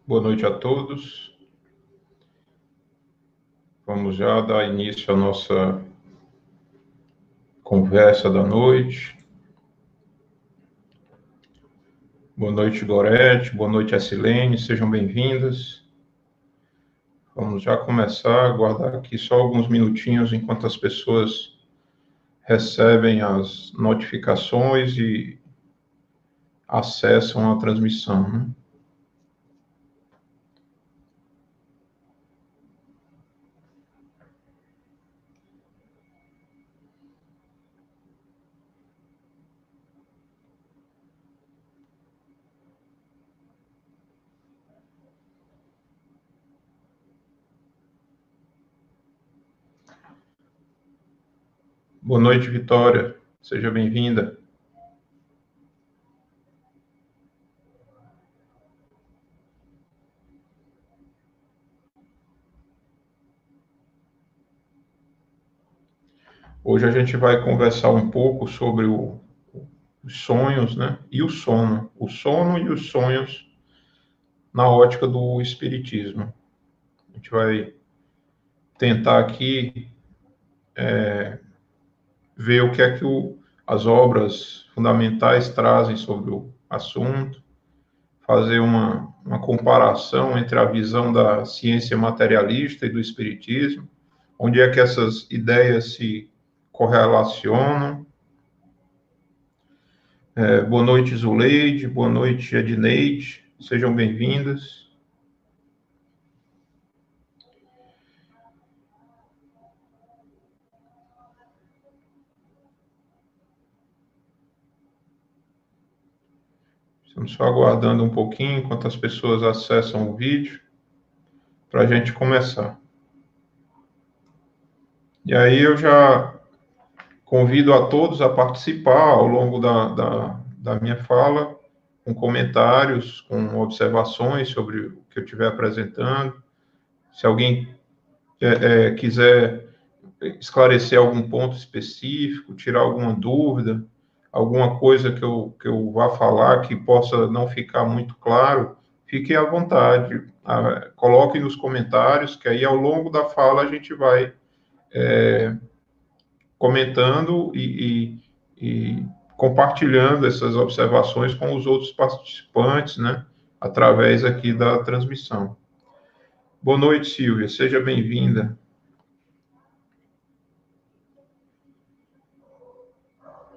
Boa noite a todos. Vamos já dar início à nossa conversa da noite. Boa noite, Gorete. Boa noite, Acilene. Sejam bem-vindas. Vamos já começar, aguardar aqui só alguns minutinhos enquanto as pessoas recebem as notificações e acessam a transmissão, né? Boa noite, Vitória. Seja bem-vinda. Hoje a gente vai conversar um pouco sobre os sonhos, né? E o sono. O sono e os sonhos na ótica do espiritismo. A gente vai tentar aqui ver o que é que as obras fundamentais trazem sobre o assunto, fazer uma comparação entre a visão da ciência materialista e do espiritismo, onde é que essas ideias se correlacionam. Boa noite, Zuleide, boa noite, Edneide, sejam bem-vindas. Estamos só aguardando um pouquinho enquanto as pessoas acessam o vídeo para a gente começar. E aí eu já convido a todos a participar ao longo da minha fala, com comentários, com observações sobre o que eu estiver apresentando. Se alguém quiser esclarecer algum ponto específico, tirar alguma dúvida, alguma coisa que eu vá falar que possa não ficar muito claro, fiquem à vontade. Coloquem nos comentários, que aí ao longo da fala a gente vai comentando e compartilhando essas observações com os outros participantes, né, através aqui da transmissão. Boa noite, Silvia, seja bem-vinda.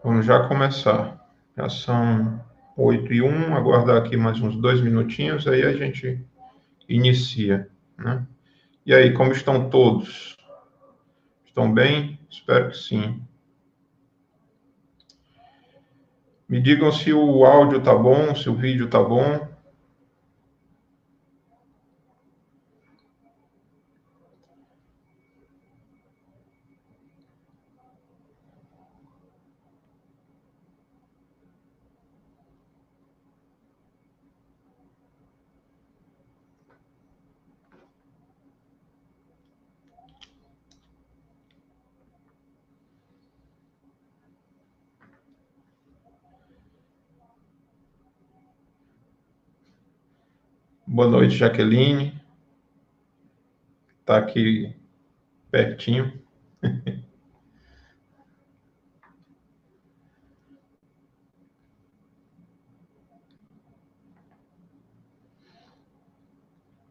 Vamos já começar. Já são 8h01, aguardar aqui mais uns 2 minutinhos, aí a gente inicia, né? E aí, como estão todos? Estão bem? Espero que sim. Me digam se o áudio está bom, se o vídeo está bom. Boa noite, Jaqueline. Está aqui pertinho.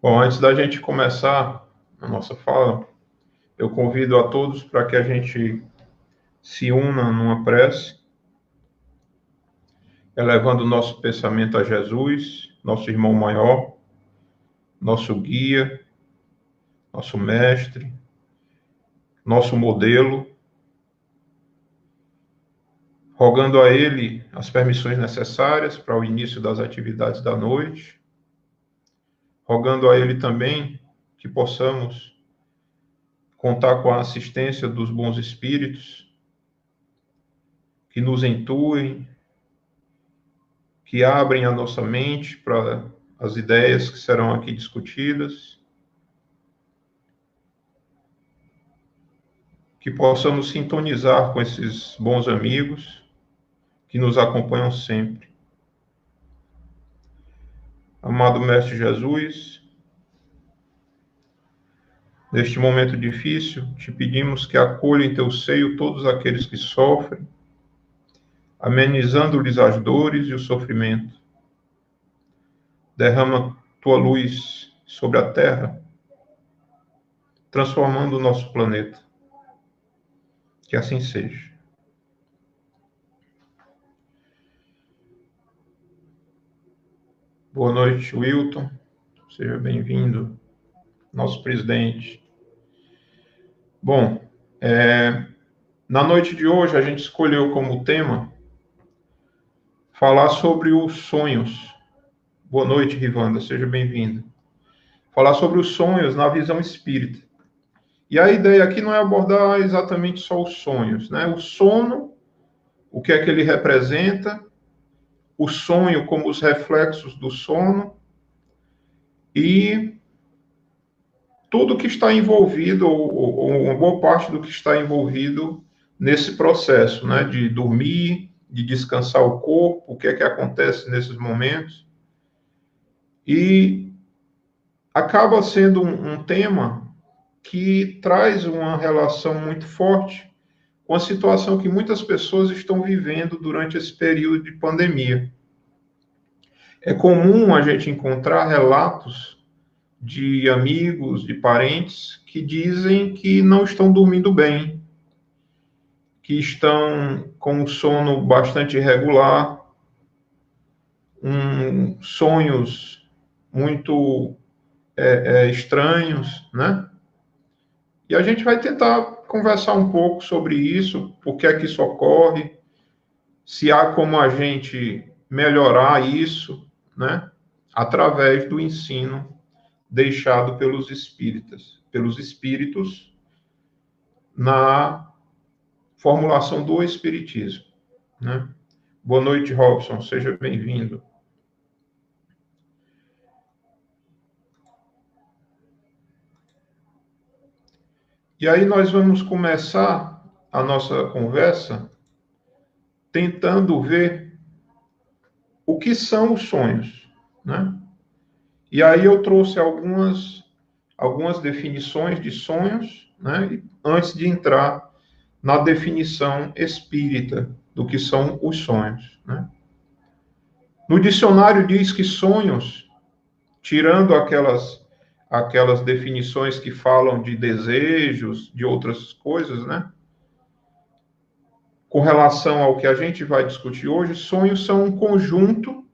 Bom, antes da gente começar a nossa fala, eu convido a todos para que a gente se una numa prece, elevando o nosso pensamento a Jesus, nosso irmão maior, nosso guia, nosso mestre, nosso modelo, rogando a Ele as permissões necessárias para o início das atividades da noite, rogando a Ele também que possamos contar com a assistência dos bons espíritos, que nos intuem, que abrem a nossa mente para as ideias que serão aqui discutidas, que possamos sintonizar com esses bons amigos que nos acompanham sempre. Amado Mestre Jesus, neste momento difícil, te pedimos que acolha em teu seio todos aqueles que sofrem, amenizando-lhes as dores e o sofrimento. Derrama tua luz sobre a terra, transformando o nosso planeta. Que assim seja. Boa noite, Wilton. Seja bem-vindo, nosso presidente. Bom, na noite de hoje a gente escolheu como tema falar sobre os sonhos. Boa noite, Rivanda, seja bem-vinda. Falar sobre os sonhos na visão espírita. E a ideia aqui não é abordar exatamente só os sonhos, né? O sono, o que é que ele representa, o sonho como os reflexos do sono e tudo que está envolvido, ou uma boa parte do que está envolvido nesse processo, né? De dormir, de descansar o corpo, o que é que acontece nesses momentos. E acaba sendo um tema que traz uma relação muito forte com a situação que muitas pessoas estão vivendo durante esse período de pandemia. É comum a gente encontrar relatos de amigos, de parentes, que dizem que não estão dormindo bem, que estão com um sono bastante irregular, sonhos muito estranhos, né? E a gente vai tentar conversar um pouco sobre isso, por que é que isso ocorre, se há como a gente melhorar isso, né? Através do ensino deixado pelos espíritos, na formulação do espiritismo, né? Boa noite, Robson, seja bem-vindo. E aí nós vamos começar a nossa conversa tentando ver o que são os sonhos, né? E aí eu trouxe algumas definições de sonhos, né? Antes de entrar na definição espírita do que são os sonhos, né? No dicionário diz que sonhos, tirando aquelas definições que falam de desejos, de outras coisas, né? Com relação ao que a gente vai discutir hoje, sonhos são um conjunto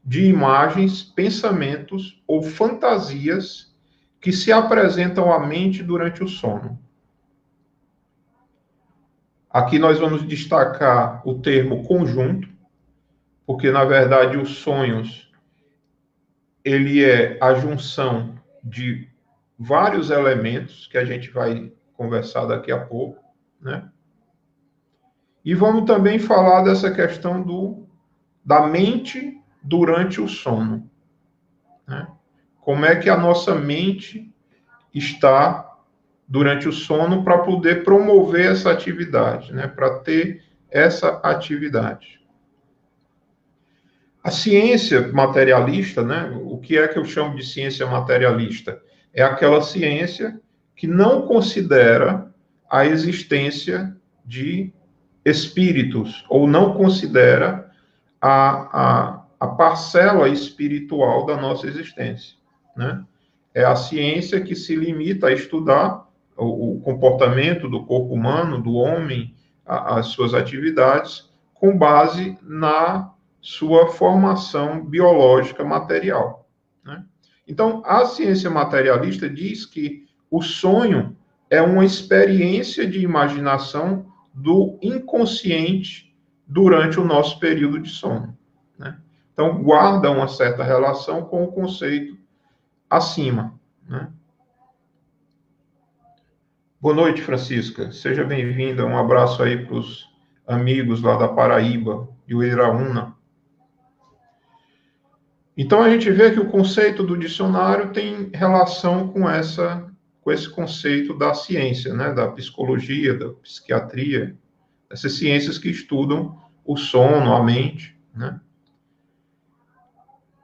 de imagens, pensamentos ou fantasias que se apresentam à mente durante o sono. Aqui nós vamos destacar o termo conjunto, porque na verdade os sonhos ele é a junção de vários elementos que a gente vai conversar daqui a pouco, né? E vamos também falar dessa questão da mente durante o sono, né? Como é que a nossa mente está durante o sono para poder promover essa atividade, né? Para ter essa atividade. A ciência materialista, né? O que é que eu chamo de ciência materialista? É aquela ciência que não considera a existência de espíritos, ou não considera a parcela espiritual da nossa existência, né? É a ciência que se limita a estudar o comportamento do corpo humano, do homem, as suas atividades, com base na sua formação biológica material, né? Então, a ciência materialista diz que o sonho é uma experiência de imaginação do inconsciente durante o nosso período de sono, né? Então, guarda uma certa relação com o conceito acima, né? Boa noite, Francisca. Seja bem-vinda. Um abraço aí para os amigos lá da Paraíba e o Iraúna. Então, a gente vê que o conceito do dicionário tem relação com esse conceito da ciência, né? Da psicologia, da psiquiatria, essas ciências que estudam o sono, a mente, né?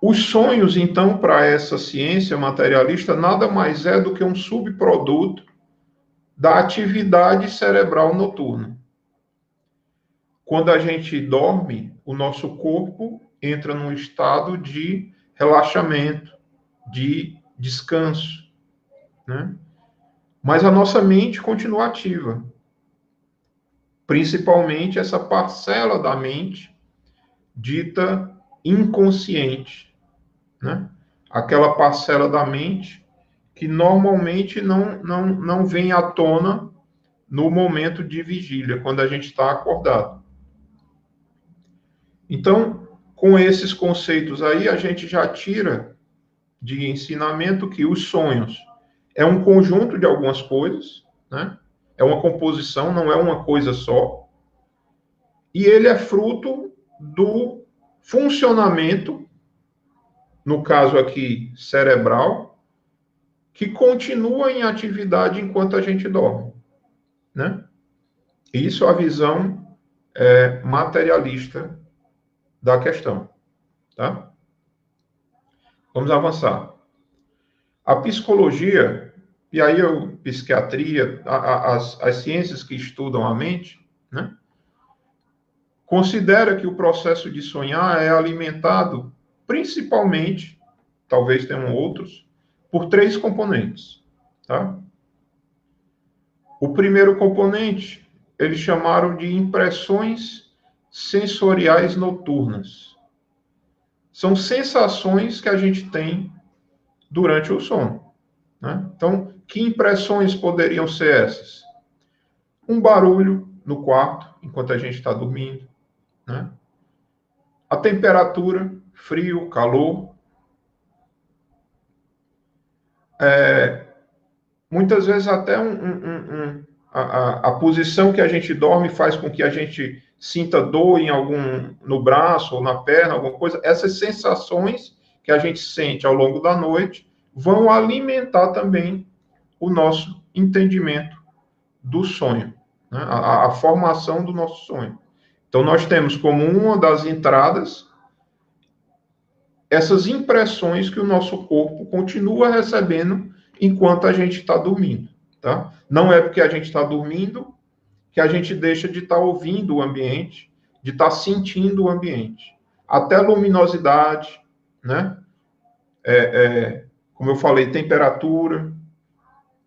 Os sonhos, então, para essa ciência materialista, nada mais é do que um subproduto da atividade cerebral noturna. Quando a gente dorme, o nosso corpo entra num estado de relaxamento, de descanso, né? Mas a nossa mente continua ativa. Principalmente essa parcela da mente dita inconsciente, né? Aquela parcela da mente que normalmente não vem à tona no momento de vigília, quando a gente está acordado. Então, com esses conceitos aí, a gente já tira de ensinamento que os sonhos é um conjunto de algumas coisas, né? É uma composição, não é uma coisa só. E ele é fruto do funcionamento, no caso aqui cerebral, que continua em atividade enquanto a gente dorme, né? Isso é a visão materialista da questão, tá? Vamos avançar. A psicologia, e aí psiquiatria, as ciências que estudam a mente, né? Considera que o processo de sonhar é alimentado principalmente, talvez tenham outros, por três componentes, tá? O primeiro componente, eles chamaram de impressões sensoriais noturnas. São sensações que a gente tem durante o sono, né? Então, que impressões poderiam ser essas? Um barulho no quarto, enquanto a gente está dormindo, né? A temperatura, frio, calor. Muitas vezes até a posição que a gente dorme faz com que a gente sinta dor no braço ou na perna, alguma coisa. Essas sensações que a gente sente ao longo da noite vão alimentar também o nosso entendimento do sonho, né? A formação do nosso sonho. Então, nós temos como uma das entradas essas impressões que o nosso corpo continua recebendo enquanto a gente está dormindo, tá? Não é porque a gente está dormindo que a gente deixa de estar ouvindo o ambiente, de estar sentindo o ambiente. Até luminosidade, né? Como eu falei, temperatura,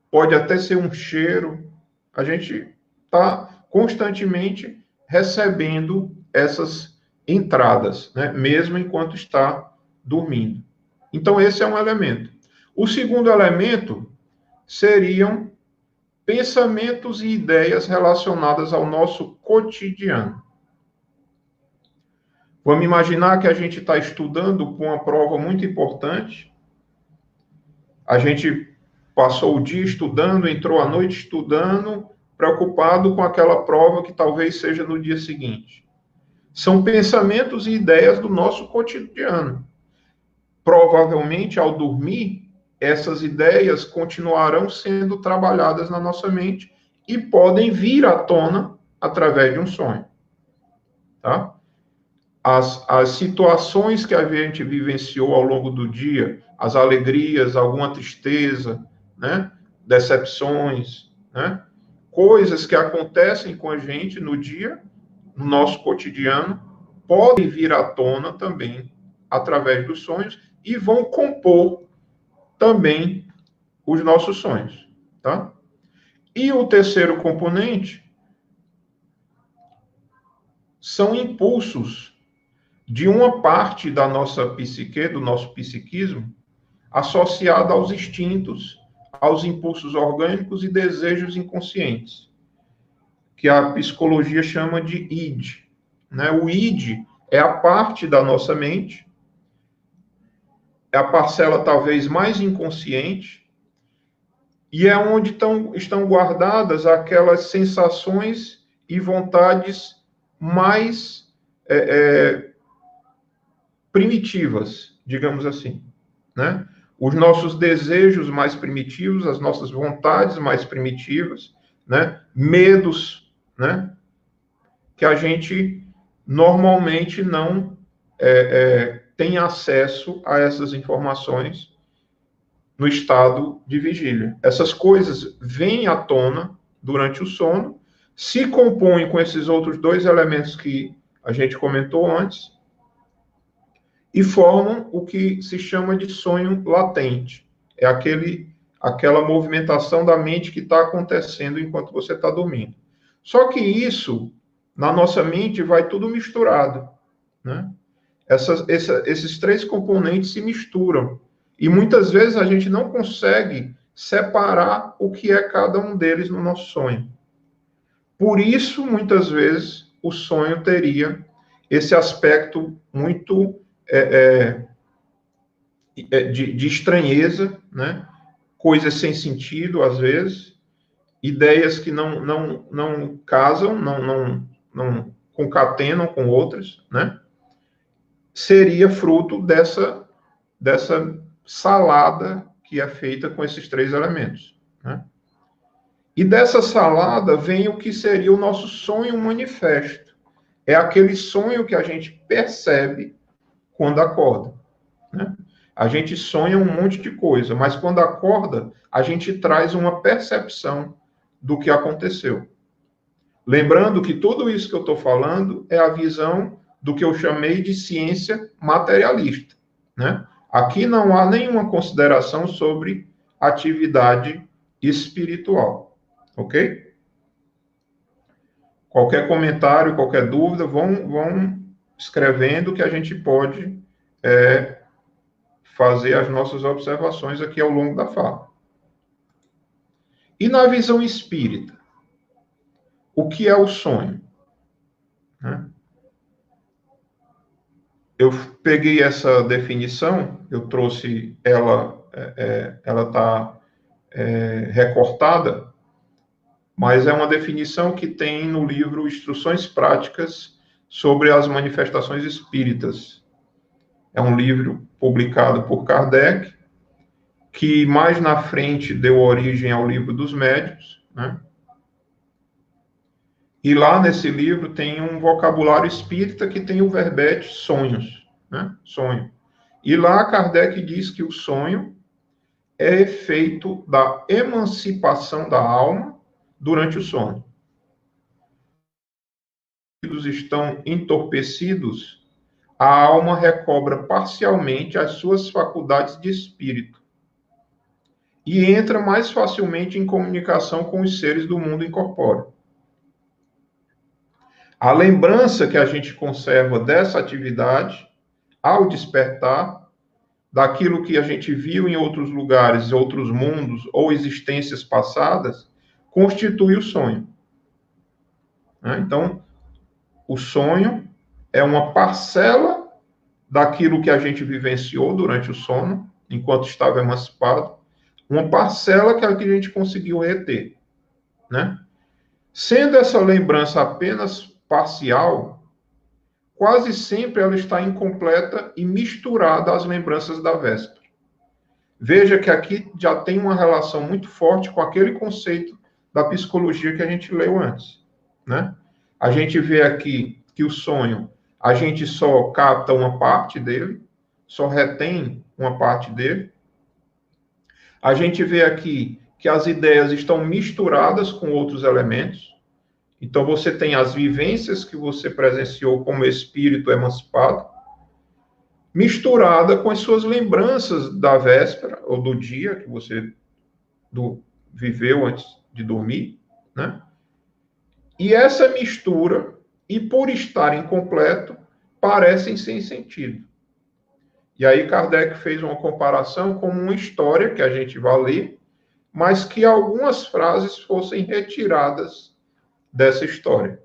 pode até ser um cheiro. A gente está constantemente recebendo essas entradas, né? Mesmo enquanto está dormindo. Então, esse é um elemento. O segundo elemento seriam pensamentos e ideias relacionadas ao nosso cotidiano. Vamos imaginar que a gente está estudando para uma prova muito importante. A gente passou o dia estudando, entrou à noite estudando, preocupado com aquela prova que talvez seja no dia seguinte. São pensamentos e ideias do nosso cotidiano. Provavelmente, ao dormir, essas ideias continuarão sendo trabalhadas na nossa mente e podem vir à tona através de um sonho, tá? As situações que a gente vivenciou ao longo do dia, as alegrias, alguma tristeza, né? Decepções, né? Coisas que acontecem com a gente no dia, no nosso cotidiano, podem vir à tona também através dos sonhos e vão compor também os nossos sonhos, tá? E o terceiro componente são impulsos de uma parte da nossa psique, do nosso psiquismo, associada aos instintos, aos impulsos orgânicos e desejos inconscientes, que a psicologia chama de id, né? O id é a parte da nossa mente, é a parcela talvez mais inconsciente, e é onde estão guardadas aquelas sensações e vontades mais primitivas, digamos assim, né? Os nossos desejos mais primitivos, as nossas vontades mais primitivas, né? Medos, né? Que a gente normalmente não tem acesso a essas informações no estado de vigília. Essas coisas vêm à tona durante o sono, se compõem com esses outros dois elementos que a gente comentou antes, e formam o que se chama de sonho latente. É aquela movimentação da mente que está acontecendo enquanto você está dormindo. Só que isso, na nossa mente, vai tudo misturado, né? Esses três componentes se misturam. E muitas vezes a gente não consegue separar o que é cada um deles no nosso sonho. Por isso, muitas vezes, o sonho teria esse aspecto muito de estranheza, né? Coisas sem sentido, às vezes, ideias que não casam, não concatenam com outras, né? Seria fruto dessa salada que é feita com esses três elementos, né? E dessa salada vem o que seria o nosso sonho manifesto. É aquele sonho que a gente percebe quando acorda, né? A gente sonha um monte de coisa, mas quando acorda, a gente traz uma percepção do que aconteceu. Lembrando que tudo isso que eu estou falando é a visão do que eu chamei de ciência materialista, né? Aqui não há nenhuma consideração sobre atividade espiritual, ok? Qualquer comentário, qualquer dúvida, vão escrevendo que a gente pode fazer as nossas observações aqui ao longo da fala. E na visão espírita, o que é o sonho? Né? Eu peguei essa definição, eu trouxe ela está recortada, mas é uma definição que tem no livro Instruções Práticas sobre as Manifestações Espíritas. É um livro publicado por Kardec, que mais na frente deu origem ao Livro dos Médiuns, né? E lá nesse livro tem um vocabulário espírita que tem o verbete sonhos, né? Sonho. E lá Kardec diz que o sonho é efeito da emancipação da alma durante o sono. Os estão entorpecidos, a alma recobra parcialmente as suas faculdades de espírito e entra mais facilmente em comunicação com os seres do mundo incorpóreo. A lembrança que a gente conserva dessa atividade, ao despertar, daquilo que a gente viu em outros lugares, outros mundos ou existências passadas, constitui o sonho. Então, o sonho é uma parcela daquilo que a gente vivenciou durante o sono, enquanto estava emancipado, uma parcela que a gente conseguiu reter, né? Sendo essa lembrança apenas parcial, quase sempre ela está incompleta e misturada às lembranças da véspera. Veja que aqui já tem uma relação muito forte com aquele conceito da psicologia que a gente leu antes, né? A gente vê aqui que o sonho, a gente só capta uma parte dele, só retém uma parte dele. A gente vê aqui que as ideias estão misturadas com outros elementos. Então, você tem as vivências que você presenciou como espírito emancipado, misturada com as suas lembranças da véspera ou do dia que você viveu antes de dormir, né? E essa mistura, e por estar incompleto, parecem sem sentido. E aí Kardec fez uma comparação com uma história que a gente vai ler, mas que algumas frases fossem retiradas dessa história,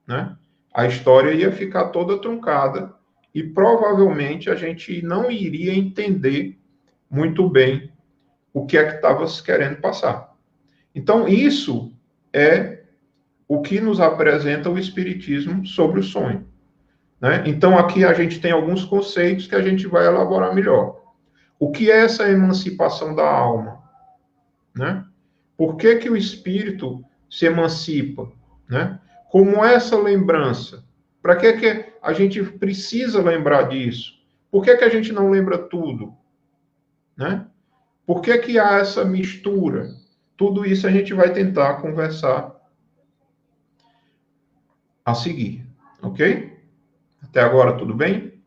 né? A história ia ficar toda truncada e provavelmente a gente não iria entender muito bem o que é que estava se querendo passar. Então, isso é o que nos apresenta o Espiritismo sobre o sonho, né? Então, aqui a gente tem alguns conceitos que a gente vai elaborar melhor. O que é essa emancipação da alma, né? Por que que o espírito se emancipa, né? Como essa lembrança? Para que a gente precisa lembrar disso? Por que que a gente não lembra tudo, né? Por que que há essa mistura? Tudo isso a gente vai tentar conversar a seguir, ok? Até agora tudo bem?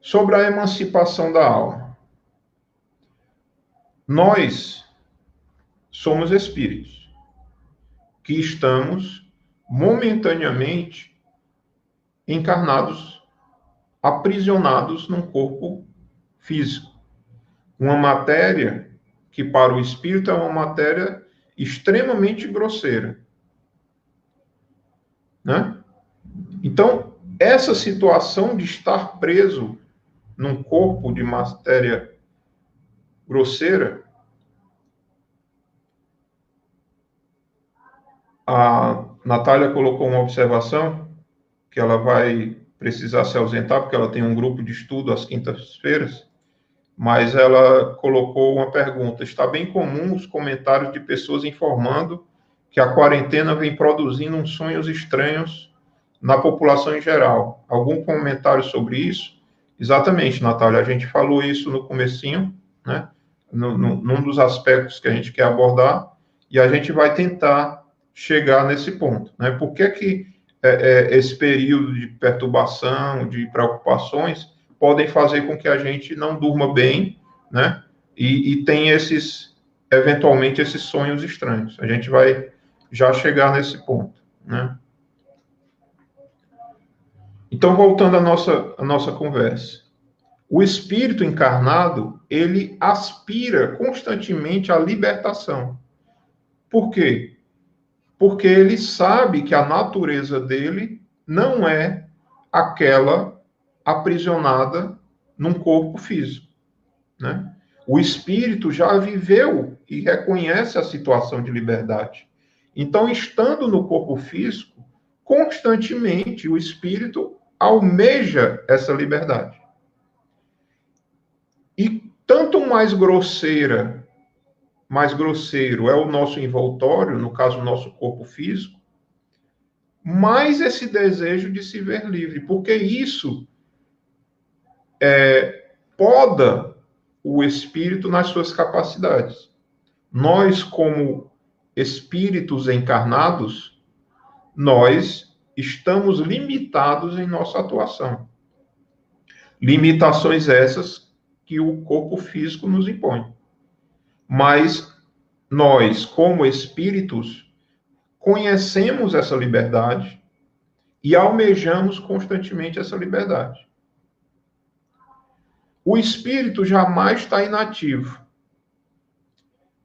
Sobre a emancipação da alma. Nós somos espíritos que estamos momentaneamente encarnados, aprisionados num corpo físico. Uma matéria que para o espírito é uma matéria extremamente grosseira, né? Então, essa situação de estar preso num corpo de matéria grosseira, a Natália colocou uma observação que ela vai precisar se ausentar, porque ela tem um grupo de estudo às quintas-feiras, mas ela colocou uma pergunta. Está bem comum os comentários de pessoas informando que a quarentena vem produzindo uns sonhos estranhos na população em geral. Algum comentário sobre isso? Exatamente, Natália, a gente falou isso no comecinho, né? Num dos aspectos que a gente quer abordar, e a gente vai tentar chegar nesse ponto, né? Por que que esse período de perturbação, de preocupações, podem fazer com que a gente não durma bem, né? E tenha eventualmente, esses sonhos estranhos. A gente vai já chegar nesse ponto, né? Então, voltando à nossa conversa. O espírito encarnado, ele aspira constantemente à libertação. Por quê? Porque ele sabe que a natureza dele não é aquela aprisionada num corpo físico, né? O espírito já viveu e reconhece a situação de liberdade. Então, estando no corpo físico, constantemente o espírito almeja essa liberdade. E tanto mais grosseiro é o nosso envoltório, no caso, o nosso corpo físico, mais esse desejo de se ver livre, porque isso poda o espírito nas suas capacidades. Nós, como espíritos encarnados, nós estamos limitados em nossa atuação. Limitações essas que o corpo físico nos impõe. Mas nós, como espíritos, conhecemos essa liberdade e almejamos constantemente essa liberdade. O espírito jamais está inativo,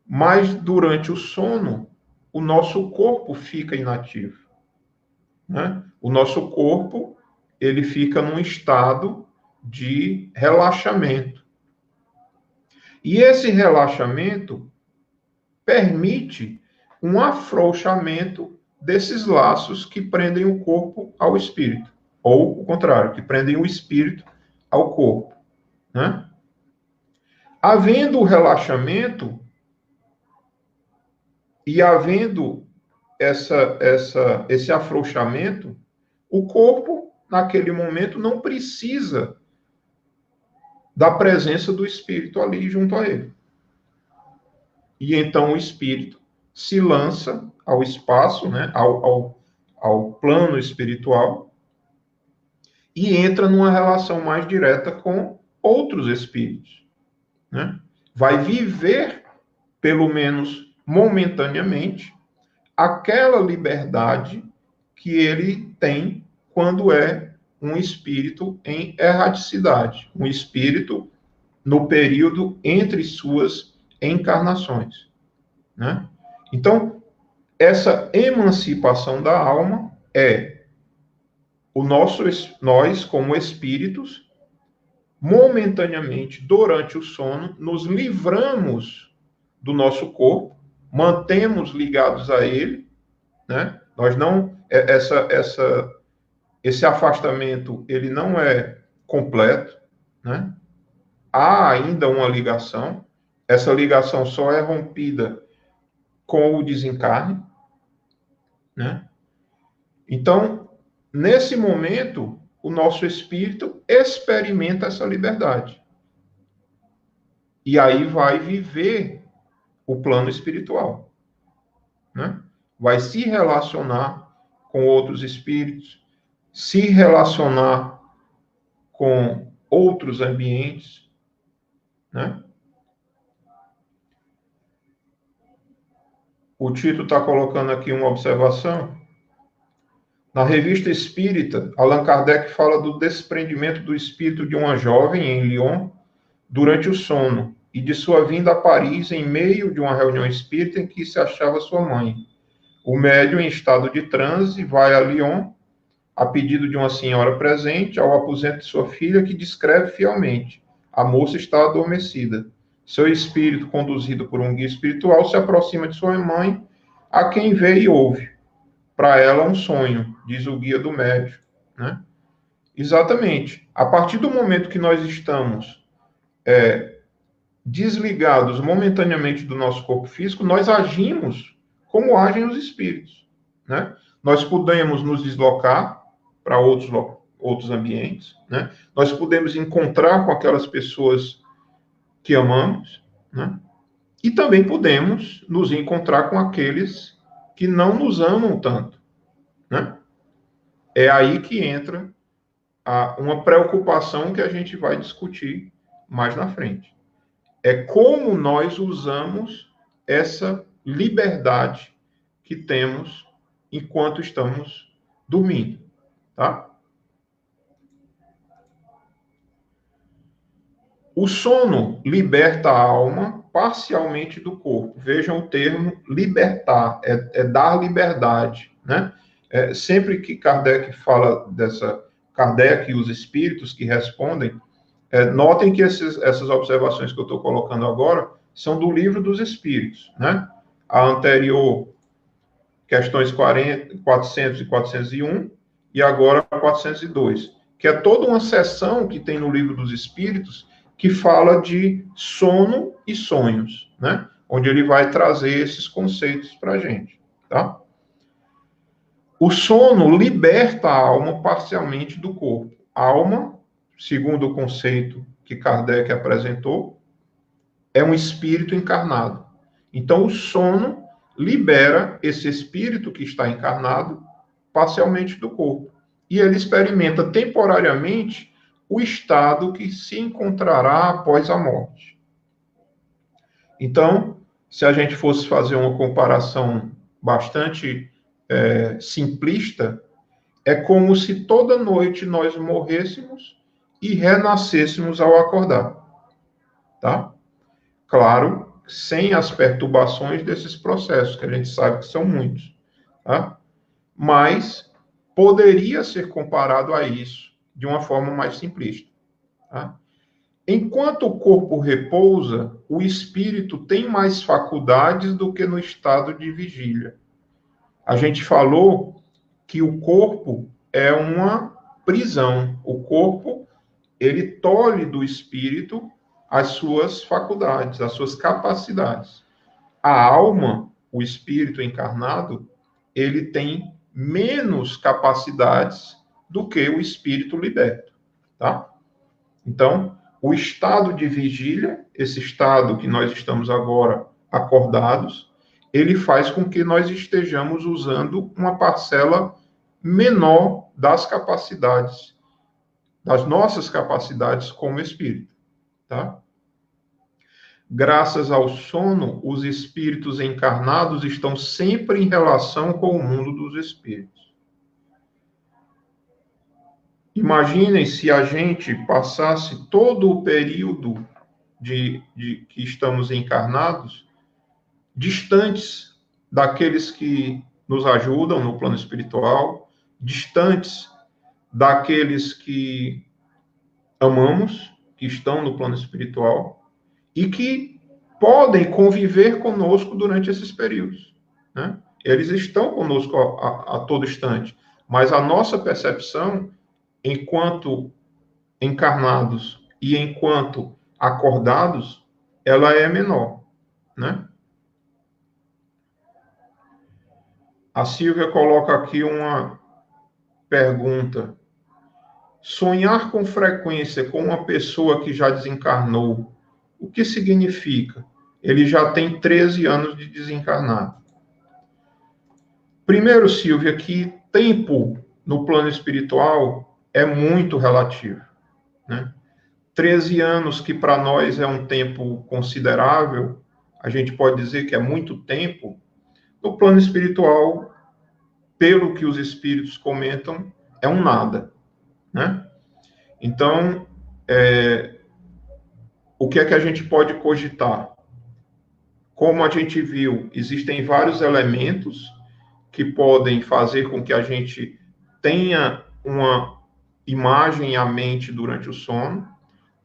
mas durante o sono, o nosso corpo fica inativo, né? O nosso corpo, ele fica num estado de relaxamento. E esse relaxamento permite um afrouxamento desses laços que prendem o corpo ao espírito, ou o contrário, que prendem o espírito ao corpo, né? Havendo o relaxamento e havendo esse afrouxamento, o corpo, naquele momento, não precisa da presença do espírito ali junto a ele. E então o espírito se lança ao espaço, né, ao plano espiritual, e entra numa relação mais direta com outros espíritos, né? Vai viver, pelo menos momentaneamente, aquela liberdade que ele tem quando é um espírito em erraticidade, um espírito no período entre suas encarnações, né? Então, essa emancipação da alma é nós, como espíritos, momentaneamente, durante o sono, nos livramos do nosso corpo, mantemos ligados a ele, né? Nós não, esse afastamento, ele não é completo, né? Há ainda uma ligação, essa ligação só é rompida com o desencarne, né? Então, nesse momento, o nosso espírito experimenta essa liberdade. E aí vai viver o plano espiritual, né? Vai se relacionar com outros espíritos, se relacionar com outros ambientes, né? O Tito está colocando aqui uma observação. Na Revista Espírita, Allan Kardec fala do desprendimento do espírito de uma jovem em Lyon durante o sono e de sua vinda a Paris em meio de uma reunião espírita em que se achava sua mãe. O médium, em estado de transe, vai a Lyon, a pedido de uma senhora presente, ao aposento de sua filha, que descreve fielmente. A moça está adormecida. Seu espírito, conduzido por um guia espiritual, se aproxima de sua mãe, a quem vê e ouve. Para ela, um sonho, diz o guia do médium, né? Exatamente. A partir do momento que nós estamos desligados momentaneamente do nosso corpo físico, nós agimos como agem os espíritos, né? Nós podemos nos deslocar para outros ambientes, né? Nós podemos encontrar com aquelas pessoas que amamos, né? E também podemos nos encontrar com aqueles que não nos amam tanto, né? É aí que entra uma preocupação que a gente vai discutir mais na frente. É como nós usamos essa liberdade que temos enquanto estamos dormindo, tá? O sono liberta a alma parcialmente do corpo. Vejam o termo libertar, é dar liberdade, né? Sempre que Kardec fala Kardec e os espíritos que respondem, notem que essas observações que eu estou colocando agora são do Livro dos Espíritos, né? A anterior, questões 400 e 401, e agora 402, que é toda uma seção que tem no Livro dos Espíritos que fala de sono e sonhos, né? Onde ele vai trazer esses conceitos para a gente, tá? O sono liberta a alma parcialmente do corpo. A alma, segundo o conceito que Kardec apresentou, é um espírito encarnado. Então, o sono libera esse espírito que está encarnado parcialmente do corpo. E ele experimenta temporariamente o estado que se encontrará após a morte. Então, se a gente fosse fazer uma comparação bastante simplista, é como se toda noite nós morrêssemos e renascêssemos ao acordar, tá? Claro, sem as perturbações desses processos, que a gente sabe que são muitos, tá? Mas poderia ser comparado a isso de uma forma mais simplista, tá? Enquanto o corpo repousa, o espírito tem mais faculdades do que no estado de vigília. A gente falou que o corpo é uma prisão. O corpo, ele tolhe do espírito as suas faculdades, as suas capacidades. A alma, o espírito encarnado, ele tem menos capacidades do que o espírito liberto, tá? Então, o estado de vigília, esse estado que nós estamos agora acordados, ele faz com que nós estejamos usando uma parcela menor das capacidades, das nossas capacidades como espírito, tá? Graças ao sono, os espíritos encarnados estão sempre em relação com o mundo dos espíritos. Imaginem se a gente passasse todo o período de que estamos encarnados distantes daqueles que nos ajudam no plano espiritual, distantes daqueles que amamos, que estão no plano espiritual, e que podem conviver conosco durante esses períodos, né? Eles estão conosco a todo instante, mas a nossa percepção, enquanto encarnados e enquanto acordados, ela é menor, né? A Silvia coloca aqui uma pergunta: sonhar com frequência com uma pessoa que já desencarnou, o que significa? Ele já tem 13 anos de desencarnado. Primeiro, Silvia, que tempo no plano espiritual é muito relativo, né? 13 anos, que para nós é um tempo considerável, a gente pode dizer que é muito tempo, no plano espiritual, pelo que os espíritos comentam, é um nada, né? Então, o que é que a gente pode cogitar? Como a gente viu, existem vários elementos que podem fazer com que a gente tenha uma imagem à mente durante o sono.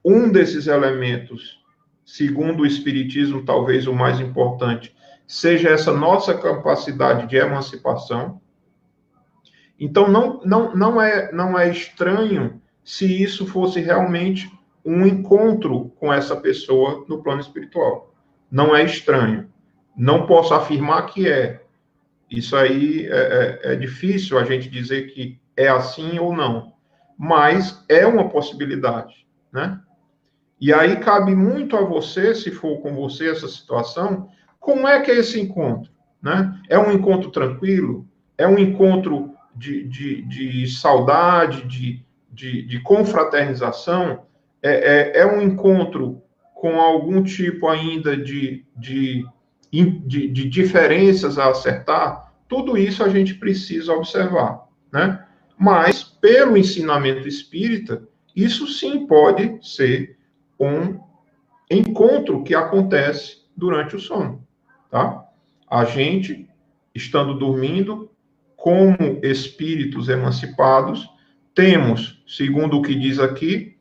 Um desses elementos, segundo o Espiritismo, talvez o mais importante, seja essa nossa capacidade de emancipação. Então, não é estranho se isso fosse realmente um encontro com essa pessoa no plano espiritual. Não é estranho. Não posso afirmar que é. Isso aí é difícil a gente dizer que é assim ou não. Mas é uma possibilidade, né? E aí cabe muito a você, se for com você essa situação, como é que é esse encontro, né? É um encontro tranquilo? É um encontro de saudade, de confraternização? É um encontro com algum tipo ainda de diferenças a acertar? Tudo isso a gente precisa observar, né? Mas, pelo ensinamento espírita, isso sim pode ser um encontro que acontece durante o sono, tá? A gente, estando dormindo, como espíritos emancipados, temos, segundo o que diz aqui,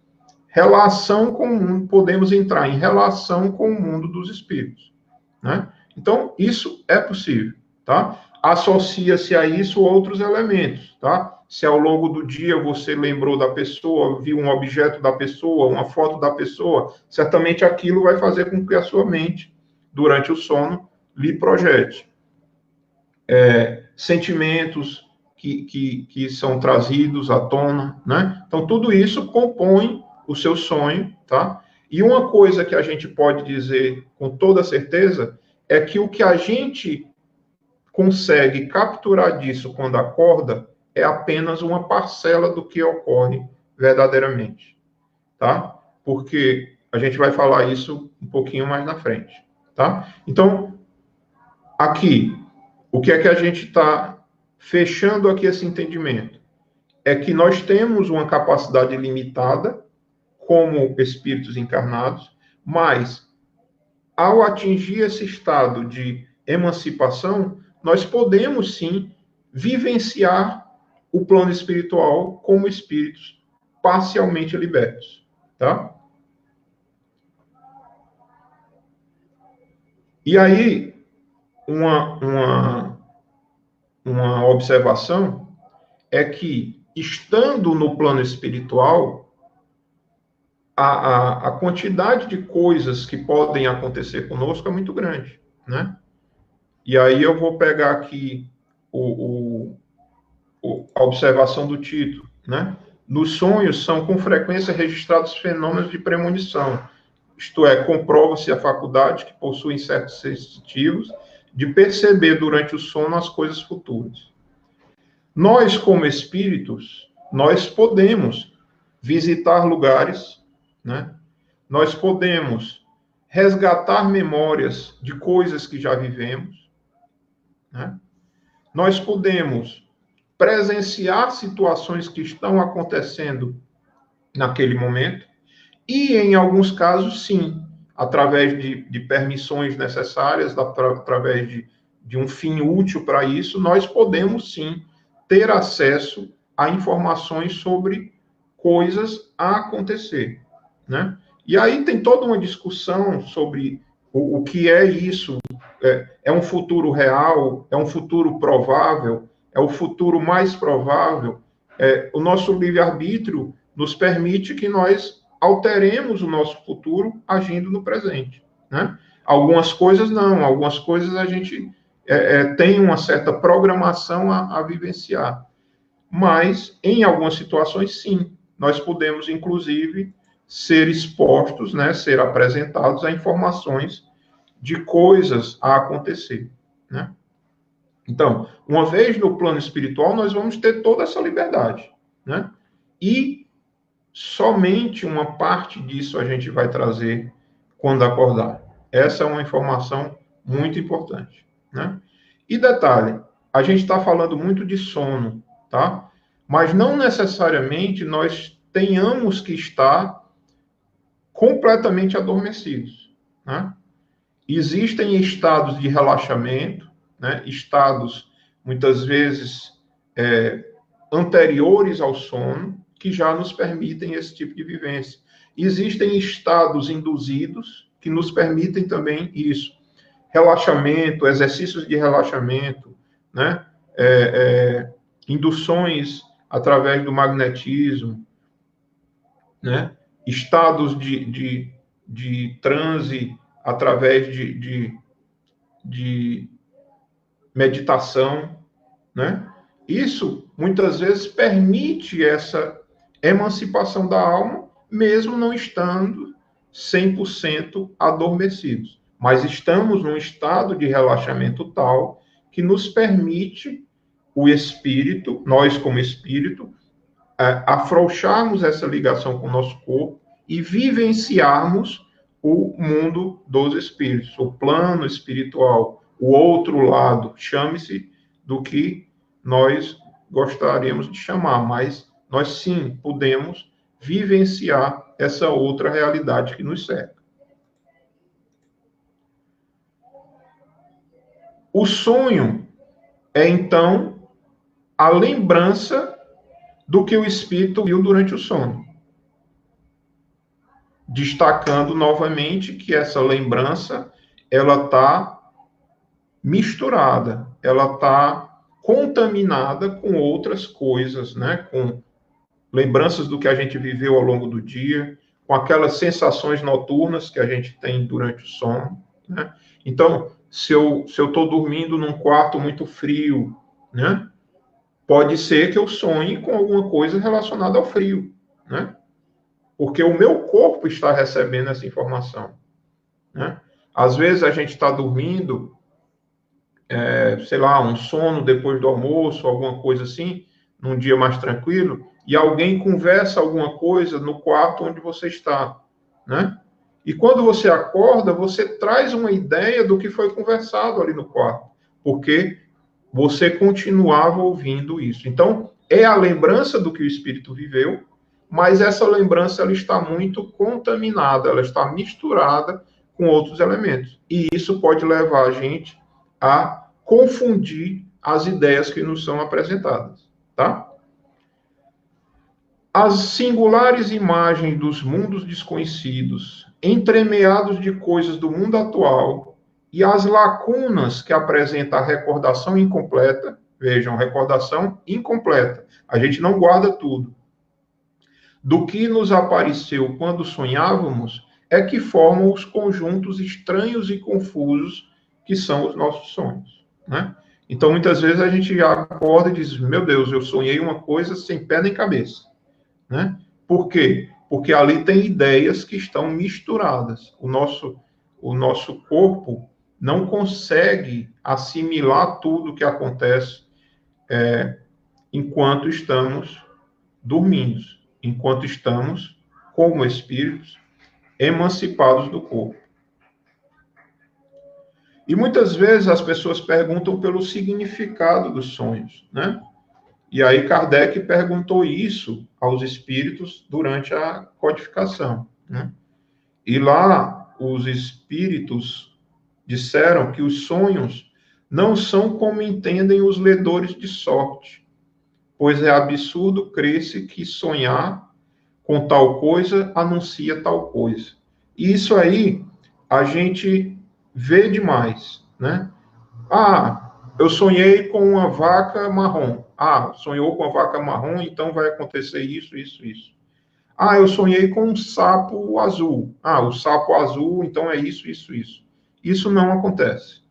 relação com o mundo, podemos entrar em relação com o mundo dos espíritos, né? Então, isso é possível, tá? Associa-se a isso outros elementos, tá? Se ao longo do dia você lembrou da pessoa, viu um objeto da pessoa, uma foto da pessoa, certamente aquilo vai fazer com que a sua mente, durante o sono, lhe projete. Sentimentos que são trazidos à tona, né? Então, tudo isso compõe o seu sonho, tá? E uma coisa que a gente pode dizer com toda certeza é que o que a gente consegue capturar disso quando acorda é apenas uma parcela do que ocorre verdadeiramente, tá? Porque a gente vai falar isso um pouquinho mais na frente, tá? Então, aqui, o que é que a gente está fechando aqui esse entendimento? É que nós temos uma capacidade limitada como espíritos encarnados, mas ao atingir esse estado de emancipação, nós podemos sim vivenciar o plano espiritual como espíritos parcialmente libertos, tá? E aí, uma observação é que, estando no plano espiritual, a quantidade de coisas que podem acontecer conosco é muito grande, né? E aí eu vou pegar aqui a observação do título, né? Nos sonhos são com frequência registrados fenômenos de premonição, isto é, comprova-se a faculdade que possuem certos sensitivos de perceber durante o sono as coisas futuras. Nós, como espíritos, nós podemos visitar lugares, né? Nós podemos resgatar memórias de coisas que já vivemos, né? Nós podemos presenciar situações que estão acontecendo naquele momento e, em alguns casos, sim, através de permissões necessárias, através de um fim útil para isso, nós podemos, sim, ter acesso a informações sobre coisas a acontecer, né? E aí tem toda uma discussão sobre o que é isso. É um futuro real? É um futuro provável? É o futuro mais provável? O nosso livre-arbítrio nos permite que nós alteremos o nosso futuro agindo no presente, né? Algumas coisas não, algumas coisas a gente tem uma certa programação a vivenciar. Mas, em algumas situações, sim, nós podemos, inclusive, ser expostos, né, ser apresentados a informações de coisas a acontecer, né? Então, uma vez no plano espiritual, nós vamos ter toda essa liberdade, né? E somente uma parte disso a gente vai trazer quando acordar. Essa é uma informação muito importante, né? E detalhe, a gente está falando muito de sono, tá? Mas não necessariamente nós tenhamos que estar completamente adormecidos, né? Existem estados de relaxamento, né? Estados, muitas vezes, anteriores ao sono, que já nos permitem esse tipo de vivência. Existem estados induzidos que nos permitem também isso. Relaxamento, exercícios de relaxamento, né? Induções através do magnetismo, né? Estados de transe através de meditação, né? Isso, muitas vezes, permite essa emancipação da alma, mesmo não estando 100% adormecidos. Mas estamos num estado de relaxamento tal que nos permite, o espírito, nós como espírito, afrouxarmos essa ligação com o nosso corpo e vivenciarmos o mundo dos espíritos, o plano espiritual, o outro lado, chame-se do que nós gostaríamos de chamar, mas nós sim podemos vivenciar essa outra realidade que nos cerca. O sonho é, então, a lembrança do que o espírito viu durante o sono. Destacando novamente que essa lembrança, ela está misturada, ela está contaminada com outras coisas, né? Com lembranças do que a gente viveu ao longo do dia, com aquelas sensações noturnas que a gente tem durante o sono, né? Então, se eu estou dormindo num quarto muito frio, né? Pode ser que eu sonhe com alguma coisa relacionada ao frio, né? Porque o meu corpo está recebendo essa informação, né? Às vezes a gente está dormindo, sei lá, um sono depois do almoço, alguma coisa assim, num dia mais tranquilo, e alguém conversa alguma coisa no quarto onde você está, né? E quando você acorda, você traz uma ideia do que foi conversado ali no quarto, porque você continuava ouvindo isso. Então, é a lembrança do que o espírito viveu, mas essa lembrança ela está muito contaminada, ela está misturada com outros elementos. E isso pode levar a gente a confundir as ideias que nos são apresentadas, tá? As singulares imagens dos mundos desconhecidos, entremeados de coisas do mundo atual, e as lacunas que apresenta a recordação incompleta, vejam, recordação incompleta, a gente não guarda tudo, do que nos apareceu quando sonhávamos, é que formam os conjuntos estranhos e confusos que são os nossos sonhos, né? Então, muitas vezes a gente acorda e diz, meu Deus, eu sonhei uma coisa sem pé nem cabeça, né? Por quê? Porque ali tem ideias que estão misturadas. O nosso corpo não consegue assimilar tudo que acontece enquanto estamos dormindo, enquanto estamos, como espíritos, emancipados do corpo. E muitas vezes as pessoas perguntam pelo significado dos sonhos, né? E aí Kardec perguntou isso aos espíritos durante a codificação, né? E lá os espíritos disseram que os sonhos não são como entendem os ledores de sorte, pois é absurdo crer-se que sonhar com tal coisa anuncia tal coisa. E isso aí a gente vê demais, né? Ah, eu sonhei com uma vaca marrom. Ah, sonhou com a vaca marrom, então vai acontecer isso, isso, isso. Ah, eu sonhei com um sapo azul. Ah, o sapo azul, então é isso, isso, isso. Isso não acontece.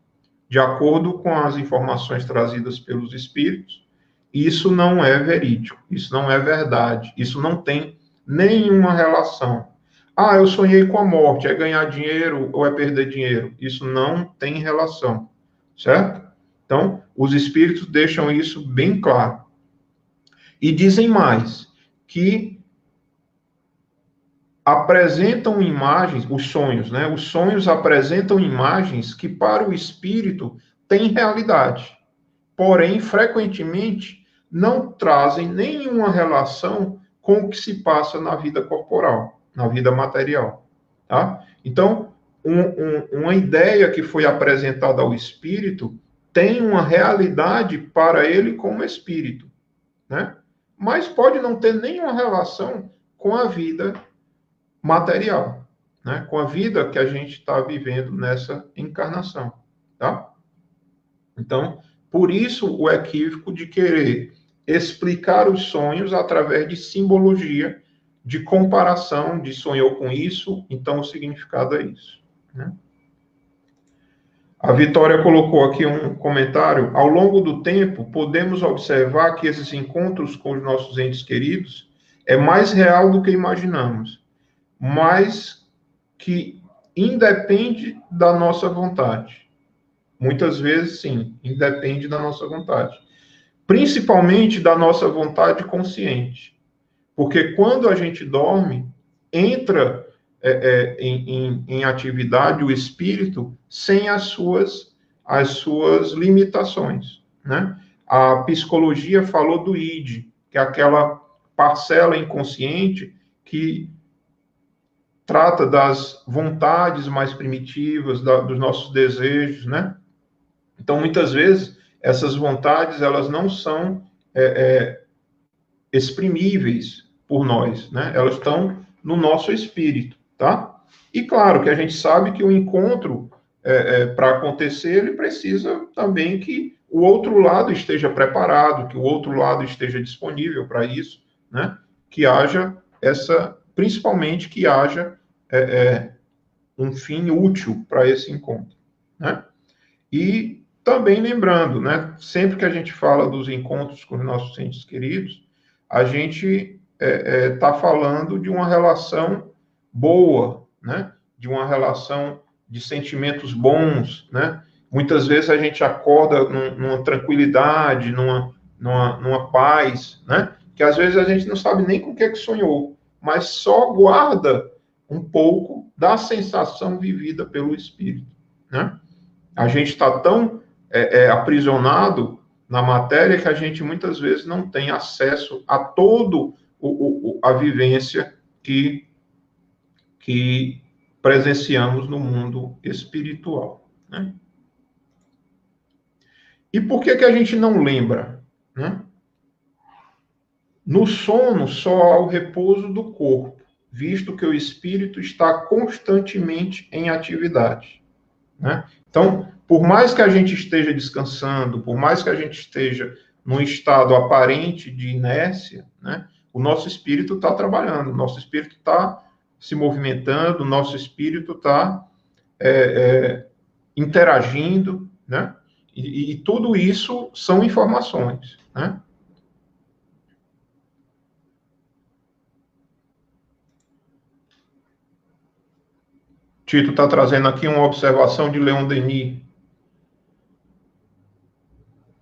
De acordo com as informações trazidas pelos espíritos, isso não é verídico, isso não é verdade, isso não tem nenhuma relação. Ah, eu sonhei com a morte, é ganhar dinheiro ou é perder dinheiro? Isso não tem relação, certo? Então, os espíritos deixam isso bem claro. E dizem mais, que apresentam imagens, os sonhos, né? Os sonhos apresentam imagens que para o espírito têm realidade, porém, frequentemente, não trazem nenhuma relação com o que se passa na vida corporal, na vida material, tá? Então, uma ideia que foi apresentada ao espírito tem uma realidade para ele como espírito, né? Mas pode não ter nenhuma relação com a vida material, né? Com a vida que a gente está vivendo nessa encarnação, tá? Então, por isso o equívoco de querer explicar os sonhos através de simbologia, de comparação, de sonhou com isso, então o significado é isso, né? A Vitória colocou aqui um comentário. Ao longo do tempo, podemos observar que esses encontros com os nossos entes queridos é mais real do que imaginamos, mas que independe da nossa vontade. Muitas vezes, sim, independe da nossa vontade. Principalmente da nossa vontade consciente. Porque quando a gente dorme, entra em atividade o espírito sem as suas limitações, né? A psicologia falou do id, que é aquela parcela inconsciente que trata das vontades mais primitivas, dos nossos desejos, né? Então, muitas vezes, essas vontades, elas não são exprimíveis por nós, né? Elas estão no nosso espírito, tá? E claro que a gente sabe que o encontro, para acontecer, ele precisa também que o outro lado esteja preparado, que o outro lado esteja disponível para isso, né? Que haja principalmente que haja um fim útil para esse encontro, né? E também lembrando, né? Sempre que a gente fala dos encontros com os nossos entes queridos, a gente está falando de uma relação boa, né? De uma relação de sentimentos bons, né? Muitas vezes a gente acorda numa tranquilidade, numa paz, né? Que às vezes a gente não sabe nem com o que é que sonhou, mas só guarda um pouco da sensação vivida pelo espírito, né? A gente está tão aprisionado na matéria que a gente muitas vezes não tem acesso a todo a vivência que presenciamos no mundo espiritual, né? E por que a gente não lembra, né? No sono só há o repouso do corpo, visto que o espírito está constantemente em atividade, né? Então, por mais que a gente esteja descansando, por mais que a gente esteja num estado aparente de inércia, né? O nosso espírito está trabalhando, o nosso espírito está se movimentando, o nosso espírito está interagindo, né? E tudo isso são informações, né? Tito está trazendo aqui uma observação de Leon Denis,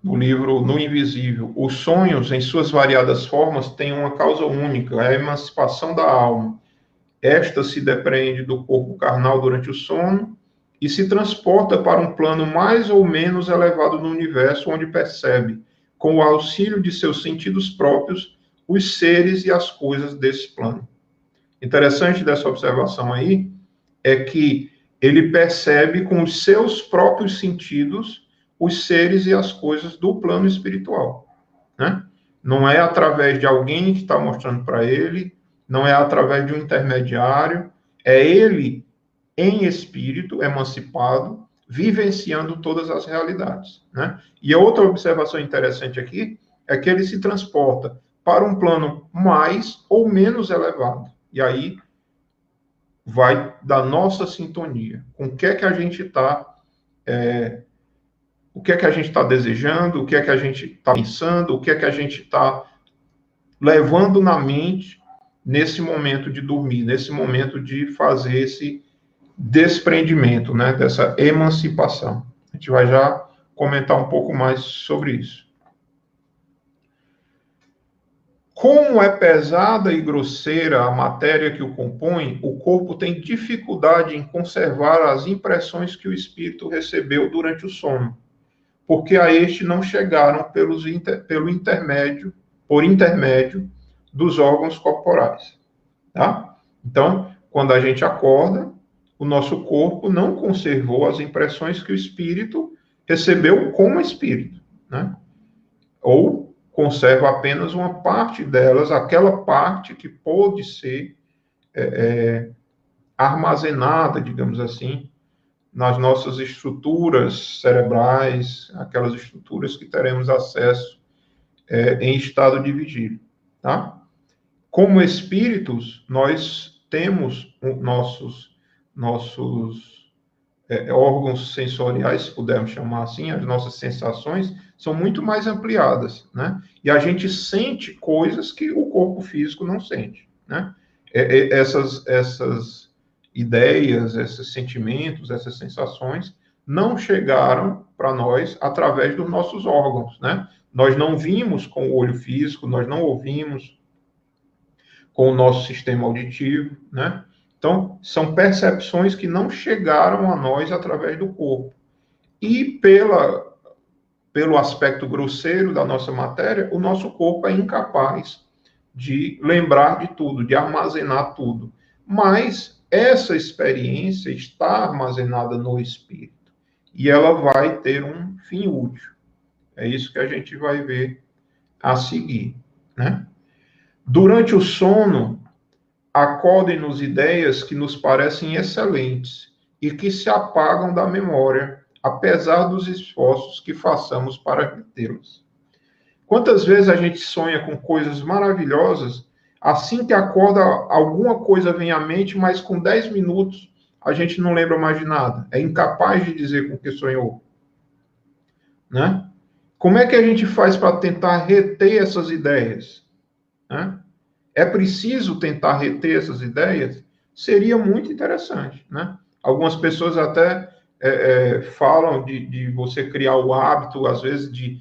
no livro No Invisível. Os sonhos, em suas variadas formas, têm uma causa única, é a emancipação da alma. Esta se depreende do corpo carnal durante o sono e se transporta para um plano mais ou menos elevado no universo, onde percebe, com o auxílio de seus sentidos próprios, os seres e as coisas desse plano. Interessante dessa observação aí é que ele percebe com os seus próprios sentidos os seres e as coisas do plano espiritual, né? Não é através de alguém que está mostrando para ele, não é através de um intermediário, é ele em espírito, emancipado, vivenciando todas as realidades, né? E a outra observação interessante aqui é que ele se transporta para um plano mais ou menos elevado. E aí vai da nossa sintonia, com o que é que a gente está o que é que a gente está desejando, o que é que a gente está pensando, o que é que a gente está levando na mente nesse momento de dormir, nesse momento de fazer esse desprendimento, né, dessa emancipação. A gente vai já comentar um pouco mais sobre isso. Como é pesada e grosseira a matéria que o compõe, o corpo tem dificuldade em conservar as impressões que o espírito recebeu durante o sono, porque a este não chegaram por intermédio dos órgãos corporais, tá? Então, quando a gente acorda, o nosso corpo não conservou as impressões que o espírito recebeu como espírito, né? Ou conserva apenas uma parte delas, aquela parte que pôde ser armazenada, digamos assim, nas nossas estruturas cerebrais, aquelas estruturas que teremos acesso em estado de vigília, tá? Como espíritos, nós temos nossos órgãos sensoriais, se pudermos chamar assim, as nossas sensações são muito mais ampliadas, né? E a gente sente coisas que o corpo físico não sente, né? Essas ideias, esses sentimentos, essas sensações não chegaram para nós através dos nossos órgãos, né? Nós não vimos com o olho físico, nós não ouvimos com o nosso sistema auditivo, né? Então, são percepções que não chegaram a nós através do corpo. E pelo aspecto grosseiro da nossa matéria, o nosso corpo é incapaz de lembrar de tudo, de armazenar tudo. Mas essa experiência está armazenada no espírito. E ela vai ter um fim útil. É isso que a gente vai ver a seguir, né? Durante o sono, acodem-nos ideias que nos parecem excelentes e que se apagam da memória, apesar dos esforços que façamos para retê-las. Quantas vezes a gente sonha com coisas maravilhosas, assim que acorda, alguma coisa vem à mente, mas com 10 minutos a gente não lembra mais de nada, é incapaz de dizer com o que sonhou, né? Como é que a gente faz para tentar reter essas ideias, né? É preciso tentar reter essas ideias? Seria muito interessante, né? Algumas pessoas até falam de você criar o hábito, às vezes, de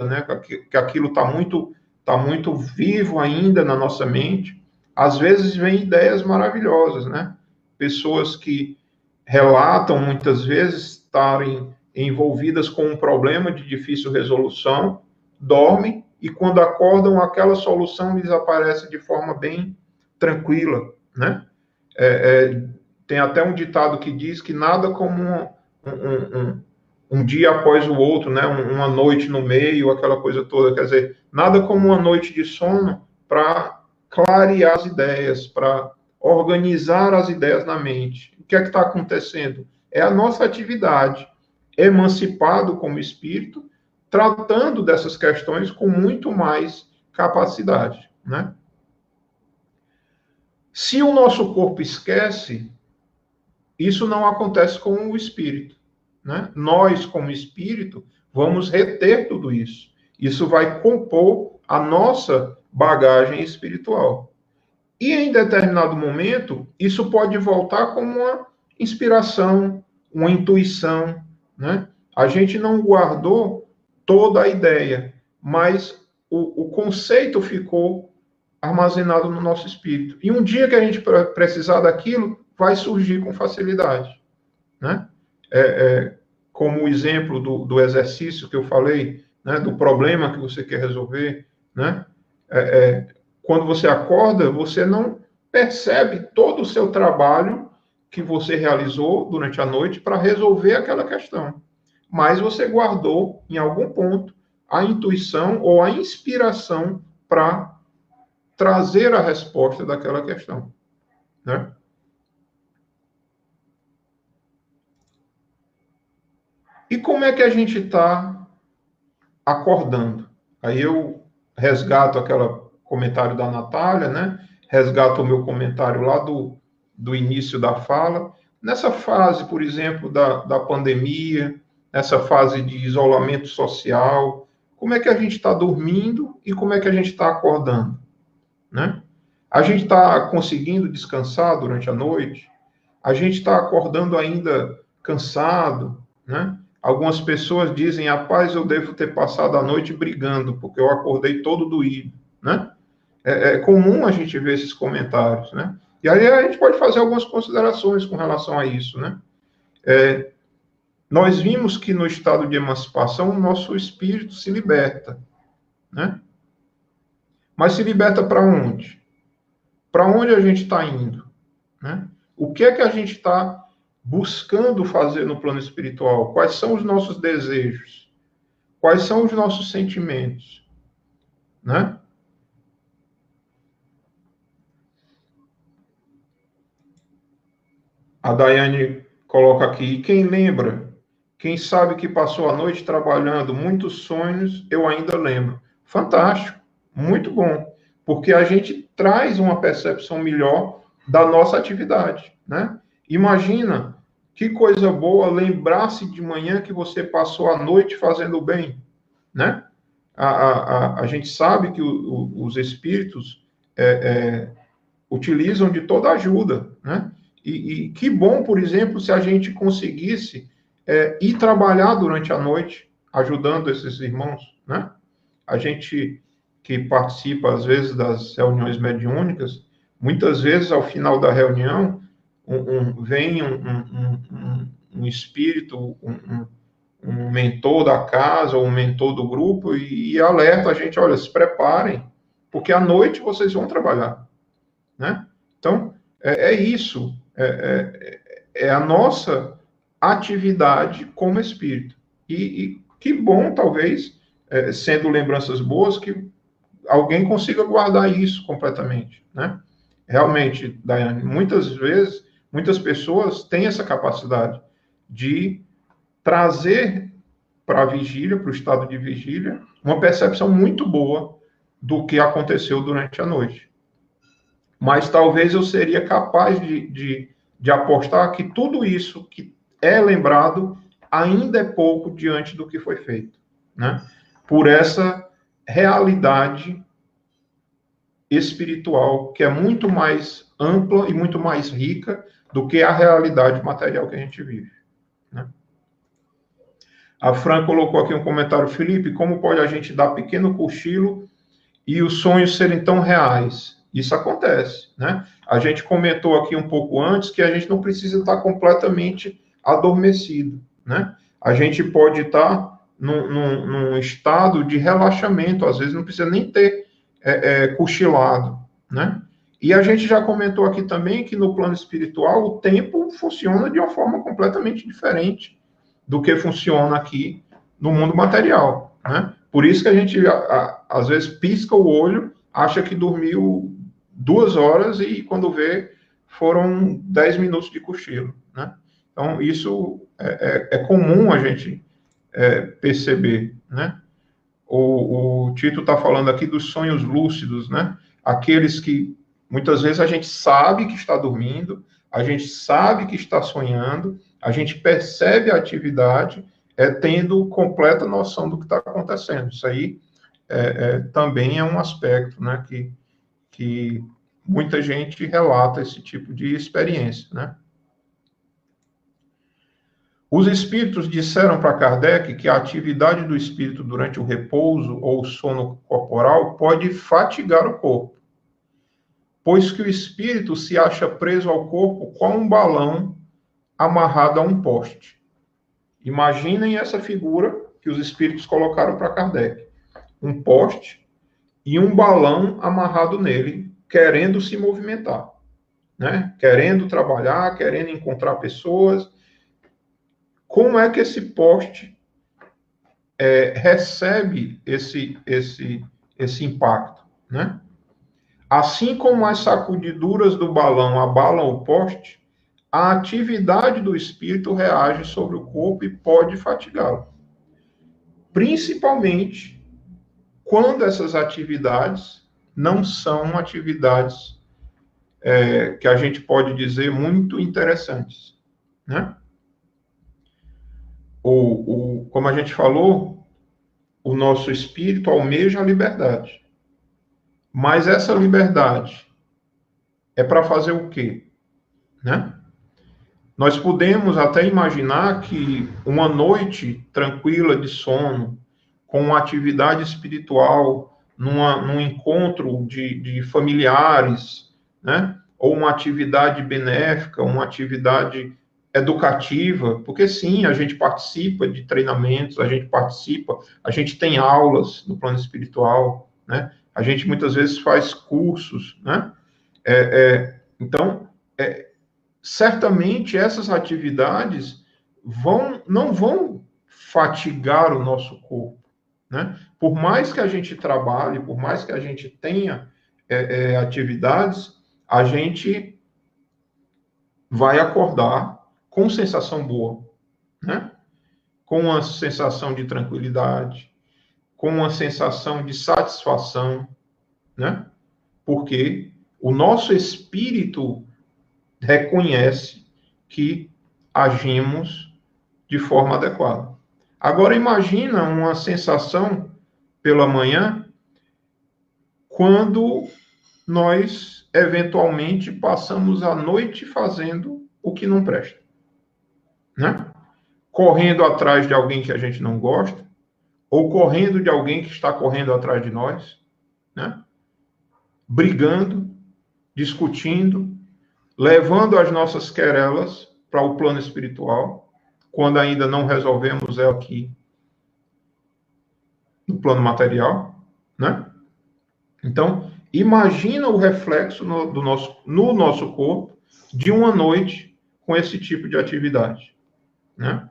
né? Que aquilo tá muito vivo ainda na nossa mente. Às vezes vem ideias maravilhosas, né? Pessoas que relatam muitas vezes estarem envolvidas com um problema de difícil resolução, dormem e quando acordam aquela solução lhes aparece de forma bem tranquila, né? Tem até um ditado que diz que nada como um dia após o outro, né? Uma noite no meio, aquela coisa toda. Quer dizer, nada como uma noite de sono para clarear as ideias, para organizar as ideias na mente. O que é que está acontecendo? É a nossa atividade, emancipado como espírito, tratando dessas questões com muito mais capacidade, né? Se o nosso corpo esquece, isso não acontece com o espírito, né? Nós, como espírito, vamos reter tudo isso. Isso vai compor a nossa bagagem espiritual. E em determinado momento, isso pode voltar como uma inspiração, uma intuição, né? A gente não guardou toda a ideia, mas o conceito ficou armazenado no nosso espírito. E um dia que a gente precisar daquilo, vai surgir com facilidade, né? Como o exemplo do exercício que eu falei, né? Do problema que você quer resolver, né? Quando você acorda, você não percebe todo o seu trabalho que você realizou durante a noite para resolver aquela questão. Mas você guardou, em algum ponto, a intuição ou a inspiração para trazer a resposta daquela questão, né? E como é que a gente está acordando? Aí eu resgato aquele comentário da Natália, né? Resgato o meu comentário lá do início da fala. Nessa fase, por exemplo, da pandemia, nessa fase de isolamento social? Como é que a gente está dormindo e como é que a gente está acordando, né? A gente está conseguindo descansar durante a noite? A gente está acordando ainda cansado, né? Algumas pessoas dizem, rapaz, eu devo ter passado a noite brigando, porque eu acordei todo doído, né? É comum a gente ver esses comentários, né? E aí a gente pode fazer algumas considerações com relação a isso, né? Nós vimos que no estado de emancipação o nosso espírito se liberta, né? Mas se liberta para onde? Para onde a gente está indo, né? O que é que a gente está buscando fazer no plano espiritual? Quais são os nossos desejos? Quais são os nossos sentimentos, né? A Daiane coloca aqui, quem lembra? Quem sabe que passou a noite trabalhando, muitos sonhos eu ainda lembro. Fantástico, muito bom, porque a gente traz uma percepção melhor da nossa atividade, né? Imagina que coisa boa lembrar-se de manhã que você passou a noite fazendo bem, né? A gente sabe que os espíritos utilizam de toda ajuda, né? E que bom, por exemplo, se a gente conseguisse ir trabalhar durante a noite, ajudando esses irmãos, né? A gente que participa, às vezes, das reuniões mediúnicas, muitas vezes, ao final da reunião, vem um espírito, um mentor da casa, ou um mentor do grupo, e alerta a gente, olha, se preparem, porque à noite vocês vão trabalhar, né? Então, isso, é a nossa atividade como espírito. E que bom, talvez, sendo lembranças boas, que alguém consiga guardar isso completamente, né? Realmente, Daiane, muitas vezes, muitas pessoas têm essa capacidade de trazer para a vigília, para o estado de vigília, uma percepção muito boa do que aconteceu durante a noite. Mas talvez eu seria capaz de apostar que tudo isso que é lembrado ainda é pouco diante do que foi feito, né? Por essa realidade espiritual que é muito mais ampla e muito mais rica do que a realidade material que a gente vive, né? A Fran colocou aqui um comentário, Felipe, como pode a gente dar pequeno cochilo e os sonhos serem tão reais? Isso acontece, né? A gente comentou aqui um pouco antes que a gente não precisa estar completamente adormecido, né? A gente pode estar num estado de relaxamento, às vezes não precisa nem ter cochilado, né? E a gente já comentou aqui também que no plano espiritual o tempo funciona de uma forma completamente diferente do que funciona aqui no mundo material, né? Por isso que a gente, às vezes, pisca o olho, acha que dormiu 2 horas e, quando vê, foram 10 minutos de cochilo, né? Então, isso é comum a gente perceber, né? O Tito está falando aqui dos sonhos lúcidos, né? Aqueles que, muitas vezes, a gente sabe que está dormindo, a gente sabe que está sonhando, a gente percebe a atividade, tendo completa noção do que está acontecendo. Isso aí também é um aspecto, né, que muita gente relata esse tipo de experiência, né? Os espíritos disseram para Kardec que a atividade do espírito durante o repouso ou o sono corporal pode fatigar o corpo, pois que o espírito se acha preso ao corpo com um balão amarrado a um poste. Imaginem essa figura que os espíritos colocaram para Kardec. Um poste e um balão amarrado nele, querendo se movimentar, né? Querendo trabalhar, querendo encontrar pessoas. Como é que esse poste recebe esse impacto, né? Assim como as sacudiduras do balão abalam o poste, a atividade do espírito reage sobre o corpo e pode fatigá-lo. Principalmente quando essas atividades não são atividades que a gente pode dizer muito interessantes, né? como a gente falou, o nosso espírito almeja a liberdade. Mas essa liberdade é para fazer o quê? Né? Nós podemos até imaginar que uma noite tranquila de sono, com uma atividade espiritual, num encontro de familiares, né? Ou uma atividade benéfica, uma atividade educativa, porque sim, a gente participa de treinamentos, a gente tem aulas no plano espiritual, né? A gente muitas vezes faz cursos, né? Então, certamente essas atividades não vão fatigar o nosso corpo, né? Por mais que a gente trabalhe, por mais que a gente tenha atividades, a gente vai acordar com sensação boa, né? Com uma sensação de tranquilidade, com uma sensação de satisfação, né? Porque o nosso espírito reconhece que agimos de forma adequada. Agora imagina uma sensação pela manhã quando nós eventualmente passamos a noite fazendo o que não presta, né? Correndo atrás de alguém que a gente não gosta, ou correndo de alguém que está correndo atrás de nós, né? Brigando, discutindo, levando as nossas querelas para o plano espiritual, quando ainda não resolvemos aqui no plano material, né? Então, imagina o reflexo no nosso corpo de uma noite com esse tipo de atividade, né?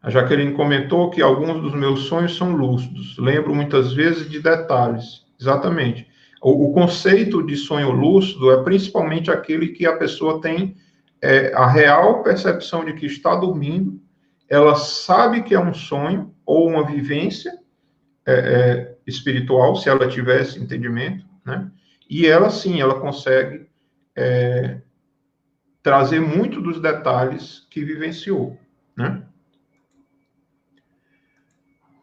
A Jaqueline comentou que alguns dos meus sonhos são lúcidos. Lembro muitas vezes de detalhes. Exatamente. O conceito de sonho lúcido é principalmente aquele que a pessoa tem a real percepção de que está dormindo, ela sabe que é um sonho ou uma vivência espiritual, se ela tiver esse entendimento, né? E ela, sim, ela consegue trazer muito dos detalhes que vivenciou, né?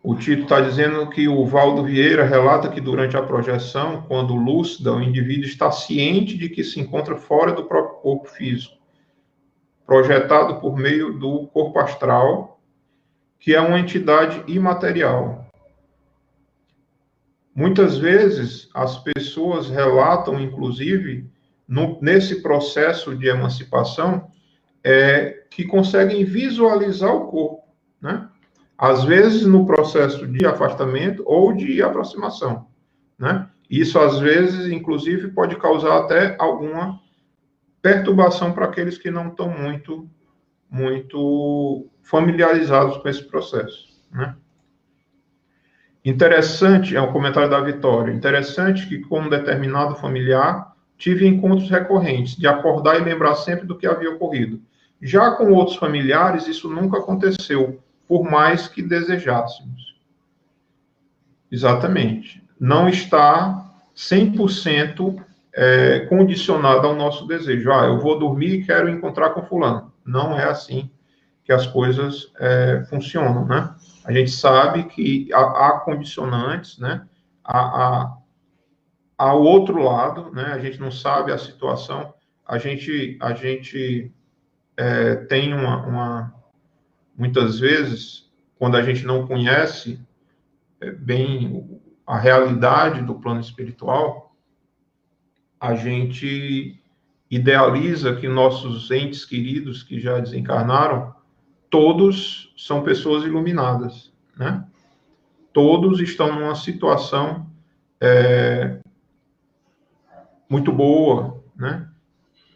O Tito está dizendo que o Valdo Vieira relata que durante a projeção, quando lúcida, o indivíduo está ciente de que se encontra fora do próprio corpo físico, projetado por meio do corpo astral, que é uma entidade imaterial. Muitas vezes as pessoas relatam, inclusive, nesse processo de emancipação, que conseguem visualizar o corpo, né? Às vezes no processo de afastamento ou de aproximação, né? Isso às vezes, inclusive, pode causar até alguma perturbação para aqueles que não estão muito familiarizados com esse processo, né? Interessante, é um comentário da Vitória, interessante que com um determinado familiar tive encontros recorrentes, de acordar e lembrar sempre do que havia ocorrido. Já com outros familiares, isso nunca aconteceu, por mais que desejássemos. Exatamente. Não está 100% condicionado ao nosso desejo. Eu vou dormir e quero encontrar com fulano. Não é assim que as coisas funcionam, né? A gente sabe que há condicionantes, né? Há o outro lado, né? A gente não sabe a situação. A gente tem muitas vezes, quando a gente não conhece bem a realidade do plano espiritual, a gente idealiza que nossos entes queridos que já desencarnaram, todos são pessoas iluminadas, né? Todos estão numa situação muito boa, né?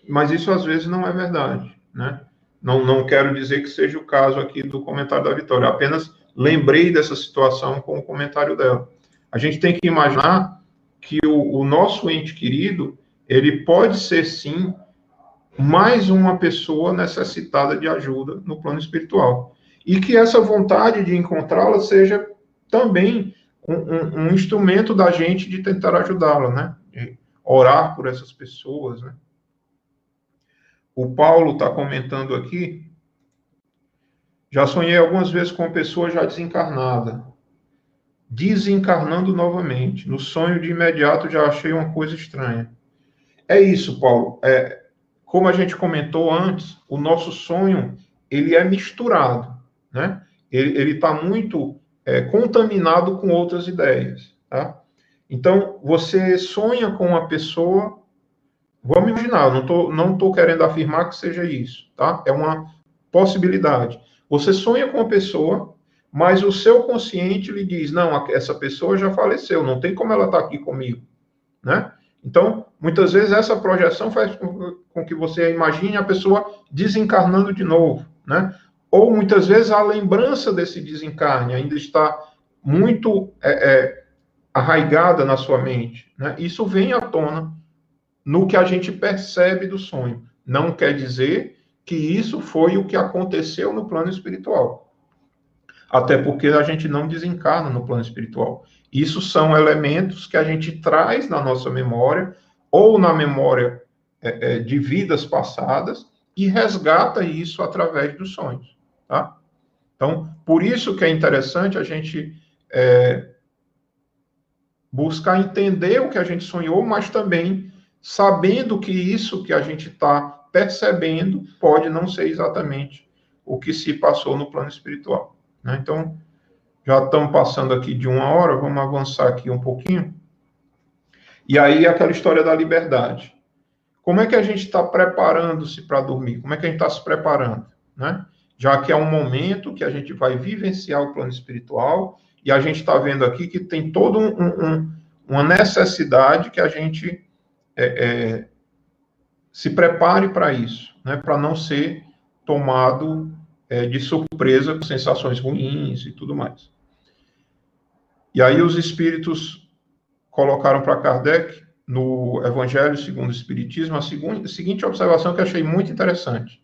Mas isso às vezes não é verdade, né? Não quero dizer que seja o caso aqui do comentário da Vitória, apenas lembrei dessa situação com o comentário dela. A gente tem que imaginar que o nosso ente querido, ele pode ser, sim, mais uma pessoa necessitada de ajuda no plano espiritual. E que essa vontade de encontrá-la seja também um instrumento da gente de tentar ajudá-la, né? De orar por essas pessoas, né? O Paulo está comentando aqui Já sonhei algumas vezes com uma pessoa já desencarnada, desencarnando novamente. No sonho, de imediato, já achei uma coisa estranha. É isso, Paulo. Como a gente comentou antes, o nosso sonho, ele é misturado, né? Ele está muito contaminado com outras ideias, tá? Então, você sonha com uma pessoa, vamos imaginar, não tô querendo afirmar que seja isso, tá? É uma possibilidade. Você sonha com uma pessoa, mas o seu consciente lhe diz, não, essa pessoa já faleceu, não tem como ela estar aqui comigo, né? Então, muitas vezes essa projeção faz com que você imagine a pessoa desencarnando de novo, né? Ou muitas vezes a lembrança desse desencarne ainda está muito arraigada na sua mente, né? Isso vem à tona no que a gente percebe do sonho. Não quer dizer que isso foi o que aconteceu no plano espiritual. Até porque a gente não desencarna no plano espiritual. Isso são elementos que a gente traz na nossa memória, ou na memória de vidas passadas, e resgata isso através dos sonhos. Tá? Então, por isso que é interessante a gente buscar entender o que a gente sonhou, mas também sabendo que isso que a gente está percebendo pode não ser exatamente o que se passou no plano espiritual. Né? Então, já estamos passando aqui de 1 hora, vamos avançar aqui um pouquinho. E aí, aquela história da liberdade. Como é que a gente está preparando-se para dormir? Como é que a gente está se preparando? Né? Já que é um momento que a gente vai vivenciar o plano espiritual, e a gente está vendo aqui que tem toda uma necessidade que a gente se prepare para isso, né? Para não ser tomado de surpresa com sensações ruins e tudo mais. E aí os espíritos colocaram para Kardec, no Evangelho segundo o Espiritismo, a seguinte observação que eu achei muito interessante.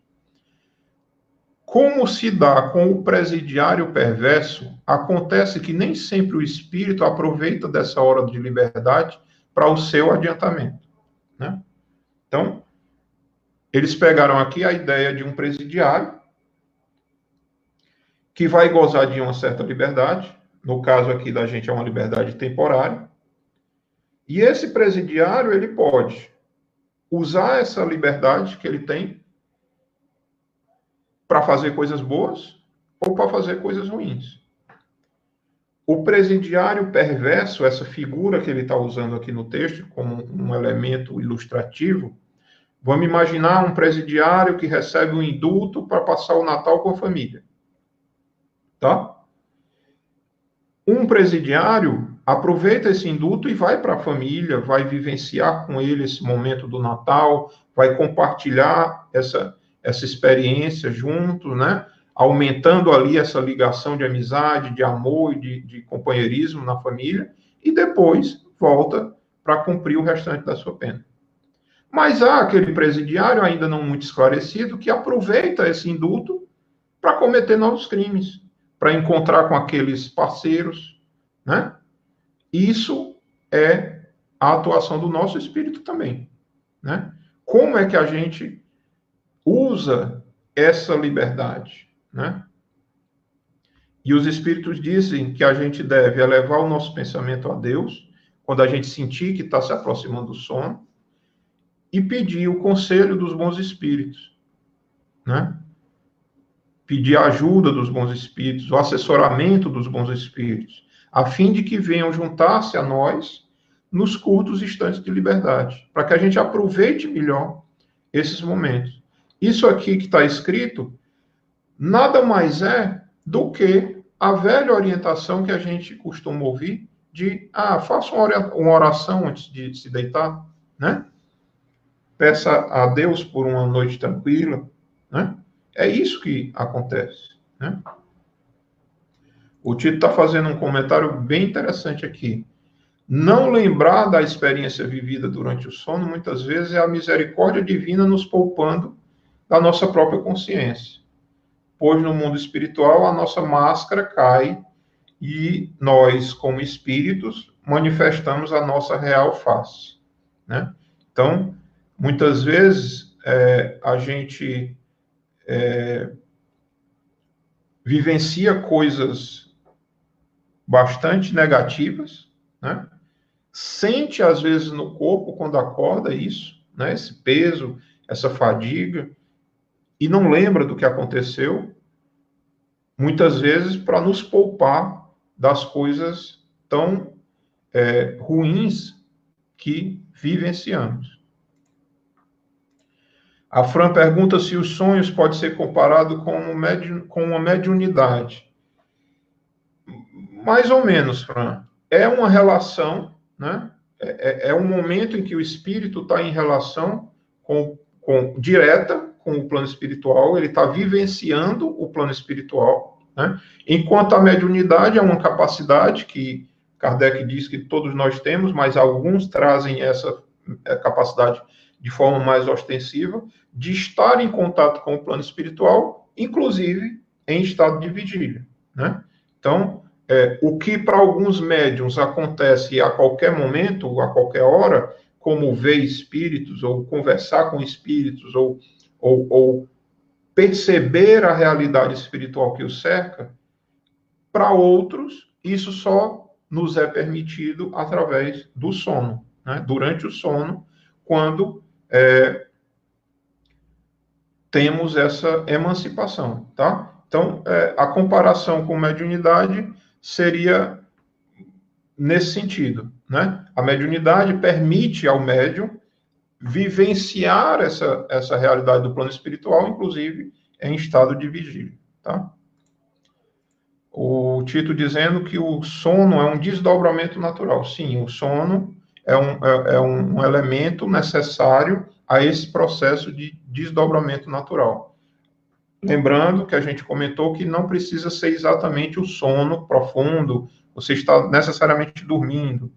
Como se dá com o presidiário perverso, acontece que nem sempre o espírito aproveita dessa hora de liberdade para o seu adiantamento. Né? Então, eles pegaram aqui a ideia de um presidiário que vai gozar de uma certa liberdade, no caso aqui da gente é uma liberdade temporária, e esse presidiário, ele pode usar essa liberdade que ele tem para fazer coisas boas ou para fazer coisas ruins. O presidiário perverso, essa figura que ele está usando aqui no texto como um elemento ilustrativo, vamos imaginar um presidiário que recebe um indulto para passar o Natal com a família. Tá? Um presidiário aproveita esse indulto e vai para a família, vai vivenciar com ele esse momento do Natal, vai compartilhar essa experiência junto, né? Aumentando ali essa ligação de amizade, de amor e de companheirismo na família, e depois volta para cumprir o restante da sua pena. Mas há aquele presidiário ainda não muito esclarecido que aproveita esse indulto para cometer novos crimes, para encontrar com aqueles parceiros, né? Isso é a atuação do nosso espírito também, né? Como é que a gente usa essa liberdade, né? E os espíritos dizem que a gente deve elevar o nosso pensamento a Deus, quando a gente sentir que está se aproximando do sono, e pedir o conselho dos bons espíritos, né? Pedir a ajuda dos bons espíritos, o assessoramento dos bons espíritos, a fim de que venham juntar-se a nós nos curtos instantes de liberdade, para que a gente aproveite melhor esses momentos. Isso aqui que está escrito nada mais é do que a velha orientação que a gente costuma ouvir de, faça uma oração antes de se deitar, né? Peça a Deus por uma noite tranquila, né? É isso que acontece, né? O Tito está fazendo um comentário bem interessante aqui. Não lembrar da experiência vivida durante o sono, muitas vezes, é a misericórdia divina nos poupando da nossa própria consciência. Pois no mundo espiritual a nossa máscara cai e nós, como espíritos, manifestamos a nossa real face, né? Então, muitas vezes, a gente vivencia coisas bastante negativas, né? Sente, às vezes, no corpo, quando acorda, isso, né? Esse peso, essa fadiga, e não lembra do que aconteceu, muitas vezes para nos poupar das coisas tão ruins que vivenciamos. A Fran pergunta se os sonhos pode ser comparado com uma mediunidade. Mais ou menos, Fran. É uma relação, né? É um momento em que o espírito está em relação direta com o plano espiritual, ele está vivenciando o plano espiritual, né? Enquanto a mediunidade é uma capacidade que Kardec diz que todos nós temos, mas alguns trazem essa capacidade de forma mais ostensiva, de estar em contato com o plano espiritual, inclusive em estado de vigília, né? Então, o que para alguns médiums acontece a qualquer momento, a qualquer hora, como ver espíritos, ou conversar com espíritos, ou perceber a realidade espiritual que os cerca, para outros, isso só nos é permitido através do sono, né? Durante o sono, quando temos essa emancipação, tá? Então, a comparação com mediunidade seria nesse sentido, né? A mediunidade permite ao médium vivenciar essa realidade do plano espiritual, inclusive em estado de vigília, tá? O Tito dizendo que o sono é um desdobramento natural. Sim, o sono é um elemento necessário a esse processo de desdobramento natural. Lembrando que a gente comentou que não precisa ser exatamente o sono profundo, você está necessariamente dormindo.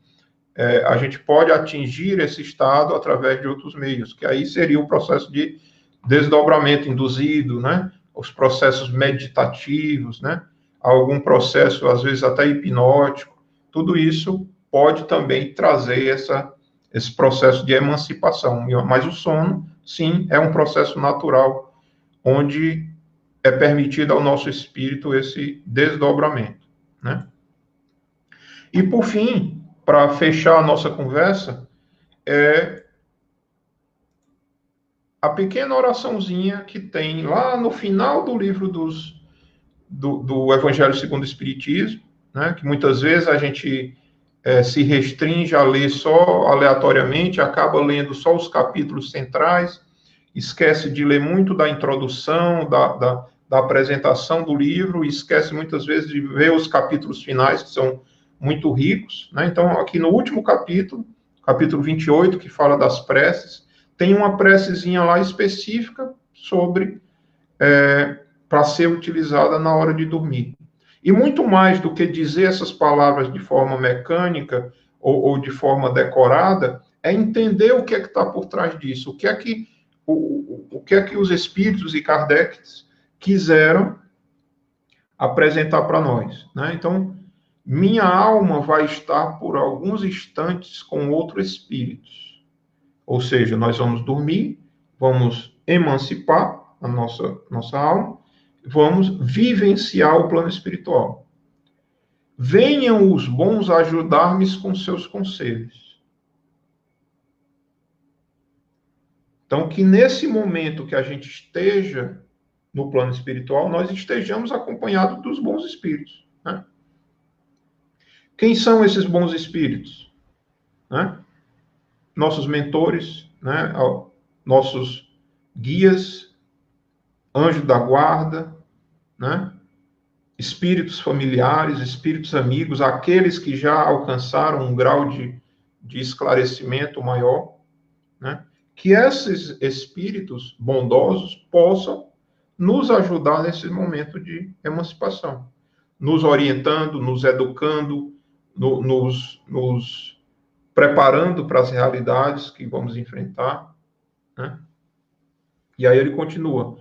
A gente pode atingir esse estado através de outros meios, que aí seria o processo de desdobramento induzido, né? Os processos meditativos, né? Algum processo, às vezes, até hipnótico. Tudo isso pode também trazer esse processo de emancipação. Mas o sono, sim, é um processo natural, onde é permitido ao nosso espírito esse desdobramento, né? E, por fim, para fechar a nossa conversa, a pequena oraçãozinha que tem lá no final do livro do Evangelho segundo o Espiritismo, né, que muitas vezes a gente se restringe a ler só aleatoriamente, acaba lendo só os capítulos centrais, esquece de ler muito da introdução, da apresentação do livro, e esquece muitas vezes de ver os capítulos finais, que são muito ricos, né? Então, aqui no último capítulo 28, que fala das preces, tem uma precezinha lá específica sobre para ser utilizada na hora de dormir. E muito mais do que dizer essas palavras de forma mecânica ou de forma decorada, é entender o que é que está por trás disso, o que é que os espíritos e Kardec quiseram apresentar para nós, né? Então, minha alma vai estar por alguns instantes com outro espírito. Ou seja, nós vamos dormir, vamos emancipar a nossa alma, vamos vivenciar o plano espiritual. Venham os bons ajudar-me com seus conselhos. Então, que nesse momento que a gente esteja no plano espiritual, nós estejamos acompanhados dos bons espíritos, né? Quem são esses bons espíritos? Né? Nossos mentores, né? Nossos guias, anjo da guarda, né? Espíritos familiares, espíritos amigos, aqueles que já alcançaram um grau de esclarecimento maior, né? Que esses espíritos bondosos possam nos ajudar nesse momento de emancipação, nos orientando, nos educando, nos preparando para as realidades que vamos enfrentar, né? E aí ele continua: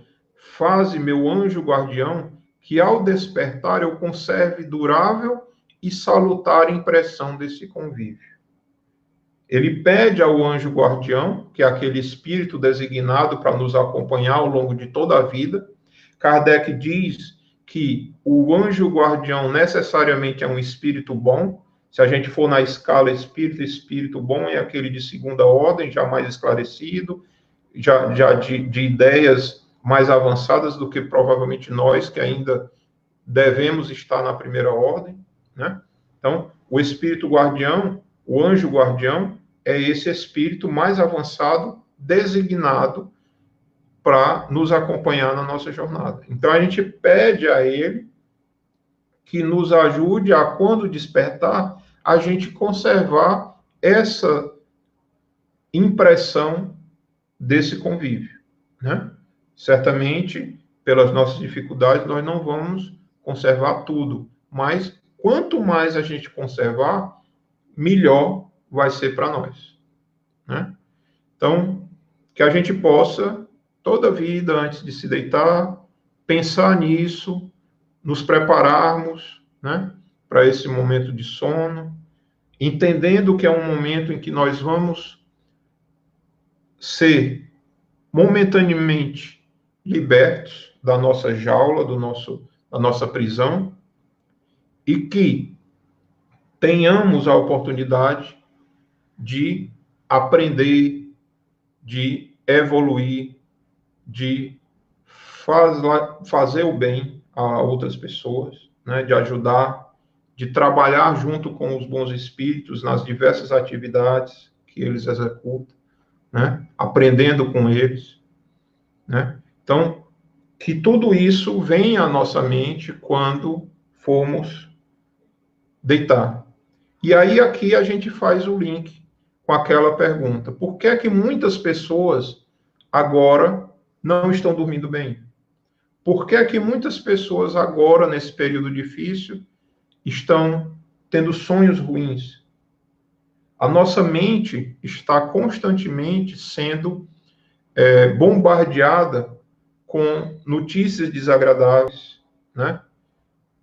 faze meu anjo guardião que ao despertar eu conserve durável e salutar impressão desse convívio. Ele pede ao anjo guardião, que é aquele espírito designado para nos acompanhar ao longo de toda a vida. Kardec diz que o anjo guardião necessariamente é um espírito bom. Se a gente for na escala espírito bom, é aquele de segunda ordem, já mais esclarecido, já de ideias mais avançadas do que provavelmente nós, que ainda devemos estar na primeira ordem, né? Então, o espírito guardião, o anjo guardião, é esse espírito mais avançado, designado para nos acompanhar na nossa jornada. Então, a gente pede a ele que nos ajude a, quando despertar, a gente conservar essa impressão desse convívio, né? Certamente, pelas nossas dificuldades, nós não vamos conservar tudo, mas quanto mais a gente conservar, melhor vai ser para nós, né? Então, que a gente possa, toda vida, antes de se deitar, pensar nisso, nos prepararmos, né, para esse momento de sono, entendendo que é um momento em que nós vamos ser momentaneamente libertos da nossa jaula, da nossa prisão, e que tenhamos a oportunidade de aprender, de evoluir, de fazer o bem a outras pessoas, né, de ajudar, de trabalhar junto com os bons espíritos nas diversas atividades que eles executam, né, aprendendo com eles, né? Então, que tudo isso venha à nossa mente quando formos deitar. E aí aqui a gente faz o link com aquela pergunta: por que é que muitas pessoas agora não estão dormindo bem? Por que é que muitas pessoas agora, nesse período difícil, estão tendo sonhos ruins? A nossa mente está constantemente sendo bombardeada com notícias desagradáveis, né?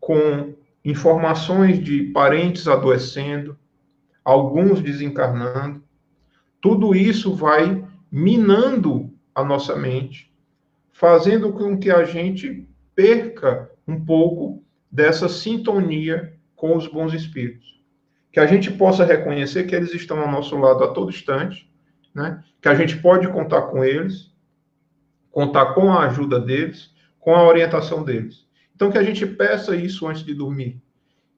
Com informações de parentes adoecendo, alguns desencarnando. Tudo isso vai minando a nossa mente, fazendo com que a gente perca um pouco dessa sintonia com os bons espíritos. Que a gente possa reconhecer que eles estão ao nosso lado a todo instante, né? Que a gente pode contar com eles, contar com a ajuda deles, com a orientação deles. Então, que a gente peça isso antes de dormir.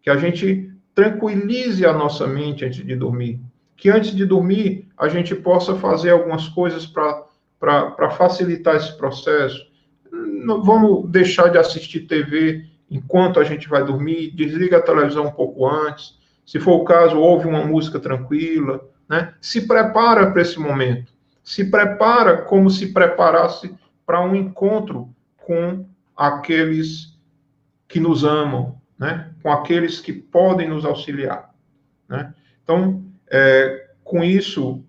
Que a gente tranquilize a nossa mente antes de dormir. Que antes de dormir, a gente possa fazer algumas coisas para facilitar esse processo. Não vamos deixar de assistir TV enquanto a gente vai dormir, desliga a televisão um pouco antes. Se for o caso, ouve uma música tranquila, né? Se prepara para esse momento. Se prepara como se preparasse para um encontro com aqueles que nos amam, né? Com aqueles que podem nos auxiliar, né? Então, com isso,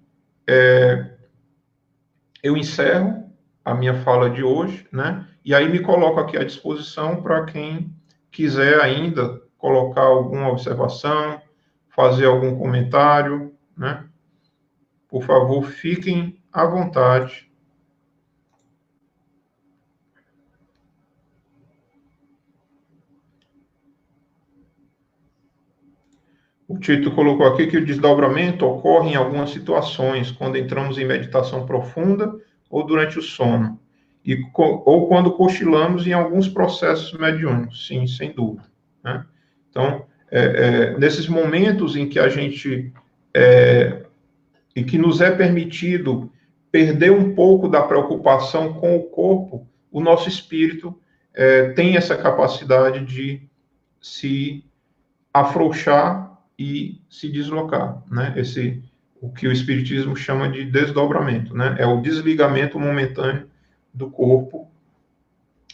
eu encerro a minha fala de hoje, né? E aí me coloco aqui à disposição para quem quiser ainda colocar alguma observação, fazer algum comentário, né? Por favor, fiquem à vontade. O Tito colocou aqui que o desdobramento ocorre em algumas situações, quando entramos em meditação profunda ou durante o sono, ou quando cochilamos em alguns processos mediúnicos, sim, sem dúvida, né? Então, nesses momentos em que a gente, e que nos é permitido perder um pouco da preocupação com o corpo, o nosso espírito tem essa capacidade de se afrouxar e se deslocar, né? O que o espiritismo chama de desdobramento, né? É o desligamento momentâneo do corpo,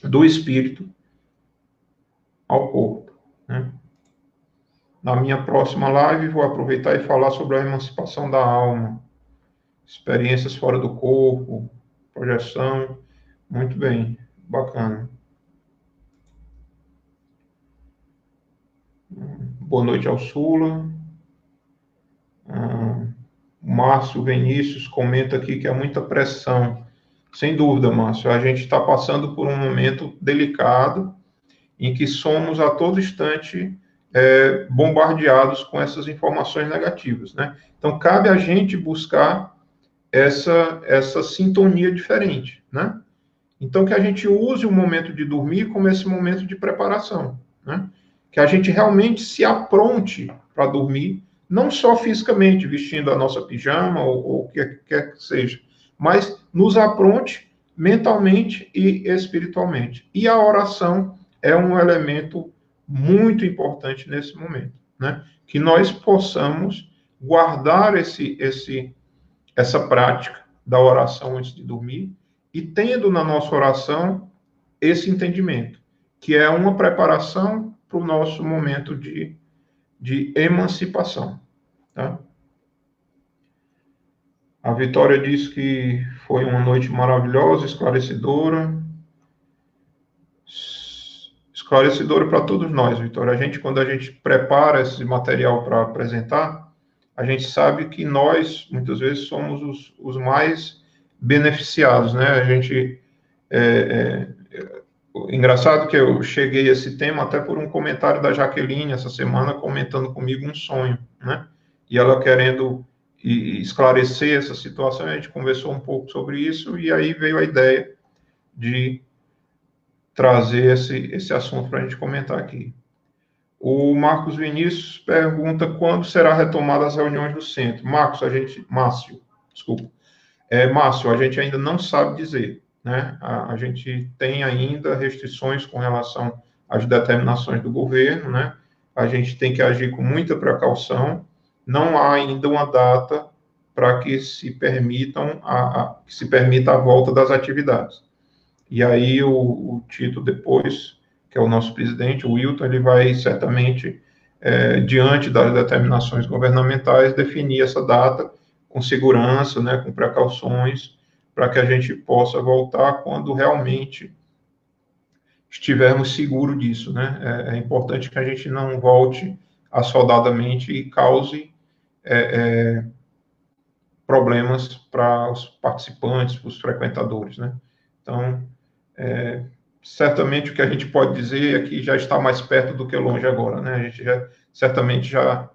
do espírito ao corpo, né? Na minha próxima live vou aproveitar e falar sobre a emancipação da alma, experiências fora do corpo, projeção. Muito bem, bacana. Boa noite ao Sula. Márcio Vinícius comenta aqui que é muita pressão. Sem dúvida, Márcio, a gente está passando por um momento delicado em que somos a todo instante bombardeados com essas informações negativas, né? Então, cabe a gente buscar essa sintonia diferente, né? Então, que a gente use o momento de dormir como esse momento de preparação, né? Que a gente realmente se apronte para dormir, não só fisicamente, vestindo a nossa pijama ou o que quer que seja, mas nos apronte mentalmente e espiritualmente. E a oração é um elemento muito importante nesse momento, né? Que nós possamos guardar essa prática da oração antes de dormir e tendo na nossa oração esse entendimento, que é uma preparação para o nosso momento de emancipação. Tá? A Vitória diz que foi uma noite maravilhosa, esclarecedora para todos nós, Vitória. Quando a gente prepara esse material para apresentar, a gente sabe que nós, muitas vezes, somos os mais beneficiados, né? Engraçado que eu cheguei a esse tema até por um comentário da Jaqueline essa semana, comentando comigo um sonho, né? E ela querendo esclarecer essa situação, a gente conversou um pouco sobre isso, e aí veio a ideia de trazer esse assunto para a gente comentar aqui. O Marcos Vinícius pergunta quando será retomada as reuniões do centro. Márcio, a gente ainda não sabe dizer, né? A gente tem ainda restrições com relação às determinações do governo, né? A gente tem que agir com muita precaução. Não há ainda uma data para que se permita a volta das atividades. E aí o Tito depois, que é o nosso presidente, o Wilton, ele vai certamente, diante das determinações governamentais, definir essa data com segurança, né, com precauções, para que a gente possa voltar quando realmente estivermos seguros disso, né? É importante que a gente não volte assodadamente e cause problemas para os participantes, para os frequentadores, né? Então, certamente o que a gente pode dizer é que já está mais perto do que longe agora, né? A gente certamente já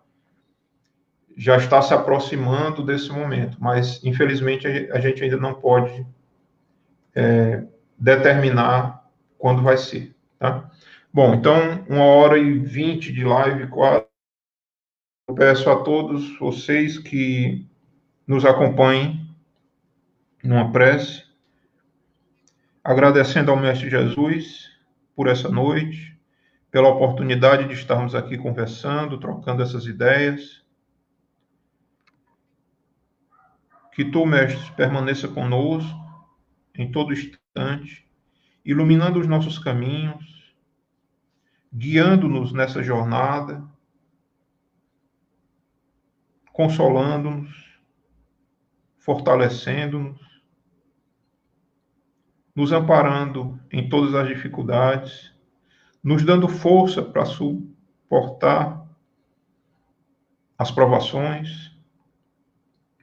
está se aproximando desse momento, mas infelizmente a gente ainda não pode determinar quando vai ser, tá? Bom, então 1h20 de live quase. Eu peço a todos vocês que nos acompanhem numa prece, agradecendo ao Mestre Jesus por essa noite, pela oportunidade de estarmos aqui conversando, trocando essas ideias. Que tu, Mestre, permaneça conosco em todo instante, iluminando os nossos caminhos, guiando-nos nessa jornada, consolando-nos, fortalecendo-nos, nos amparando em todas as dificuldades, nos dando força para suportar as provações,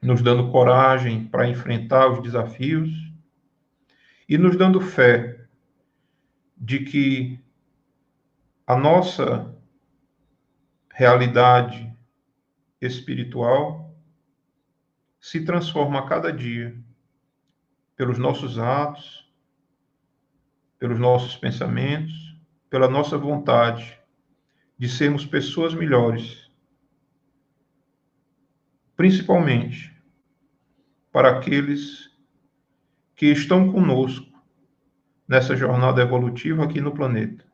nos dando coragem para enfrentar os desafios e nos dando fé de que a nossa realidade espiritual se transforma a cada dia pelos nossos atos, pelos nossos pensamentos, pela nossa vontade de sermos pessoas melhores, principalmente para aqueles que estão conosco nessa jornada evolutiva aqui no planeta.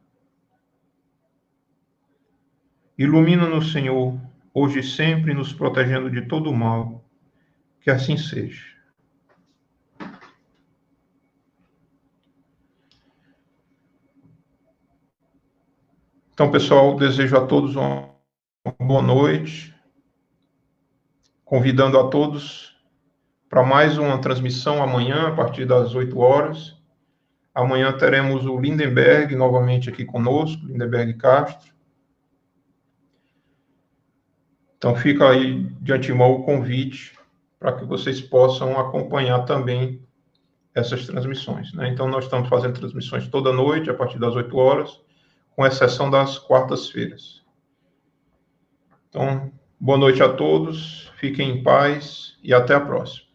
Ilumina-nos, Senhor, hoje e sempre, nos protegendo de todo o mal. Que assim seja. Então, pessoal, desejo a todos uma boa noite, convidando a todos para mais uma transmissão amanhã, a partir das 8h. Amanhã teremos o Lindenberg novamente aqui conosco, Lindenberg Castro. Então, fica aí de antemão o convite para que vocês possam acompanhar também essas transmissões, né? Então, nós estamos fazendo transmissões toda noite, a partir das 8h, com exceção das quartas-feiras. Então, boa noite a todos, fiquem em paz e até a próxima.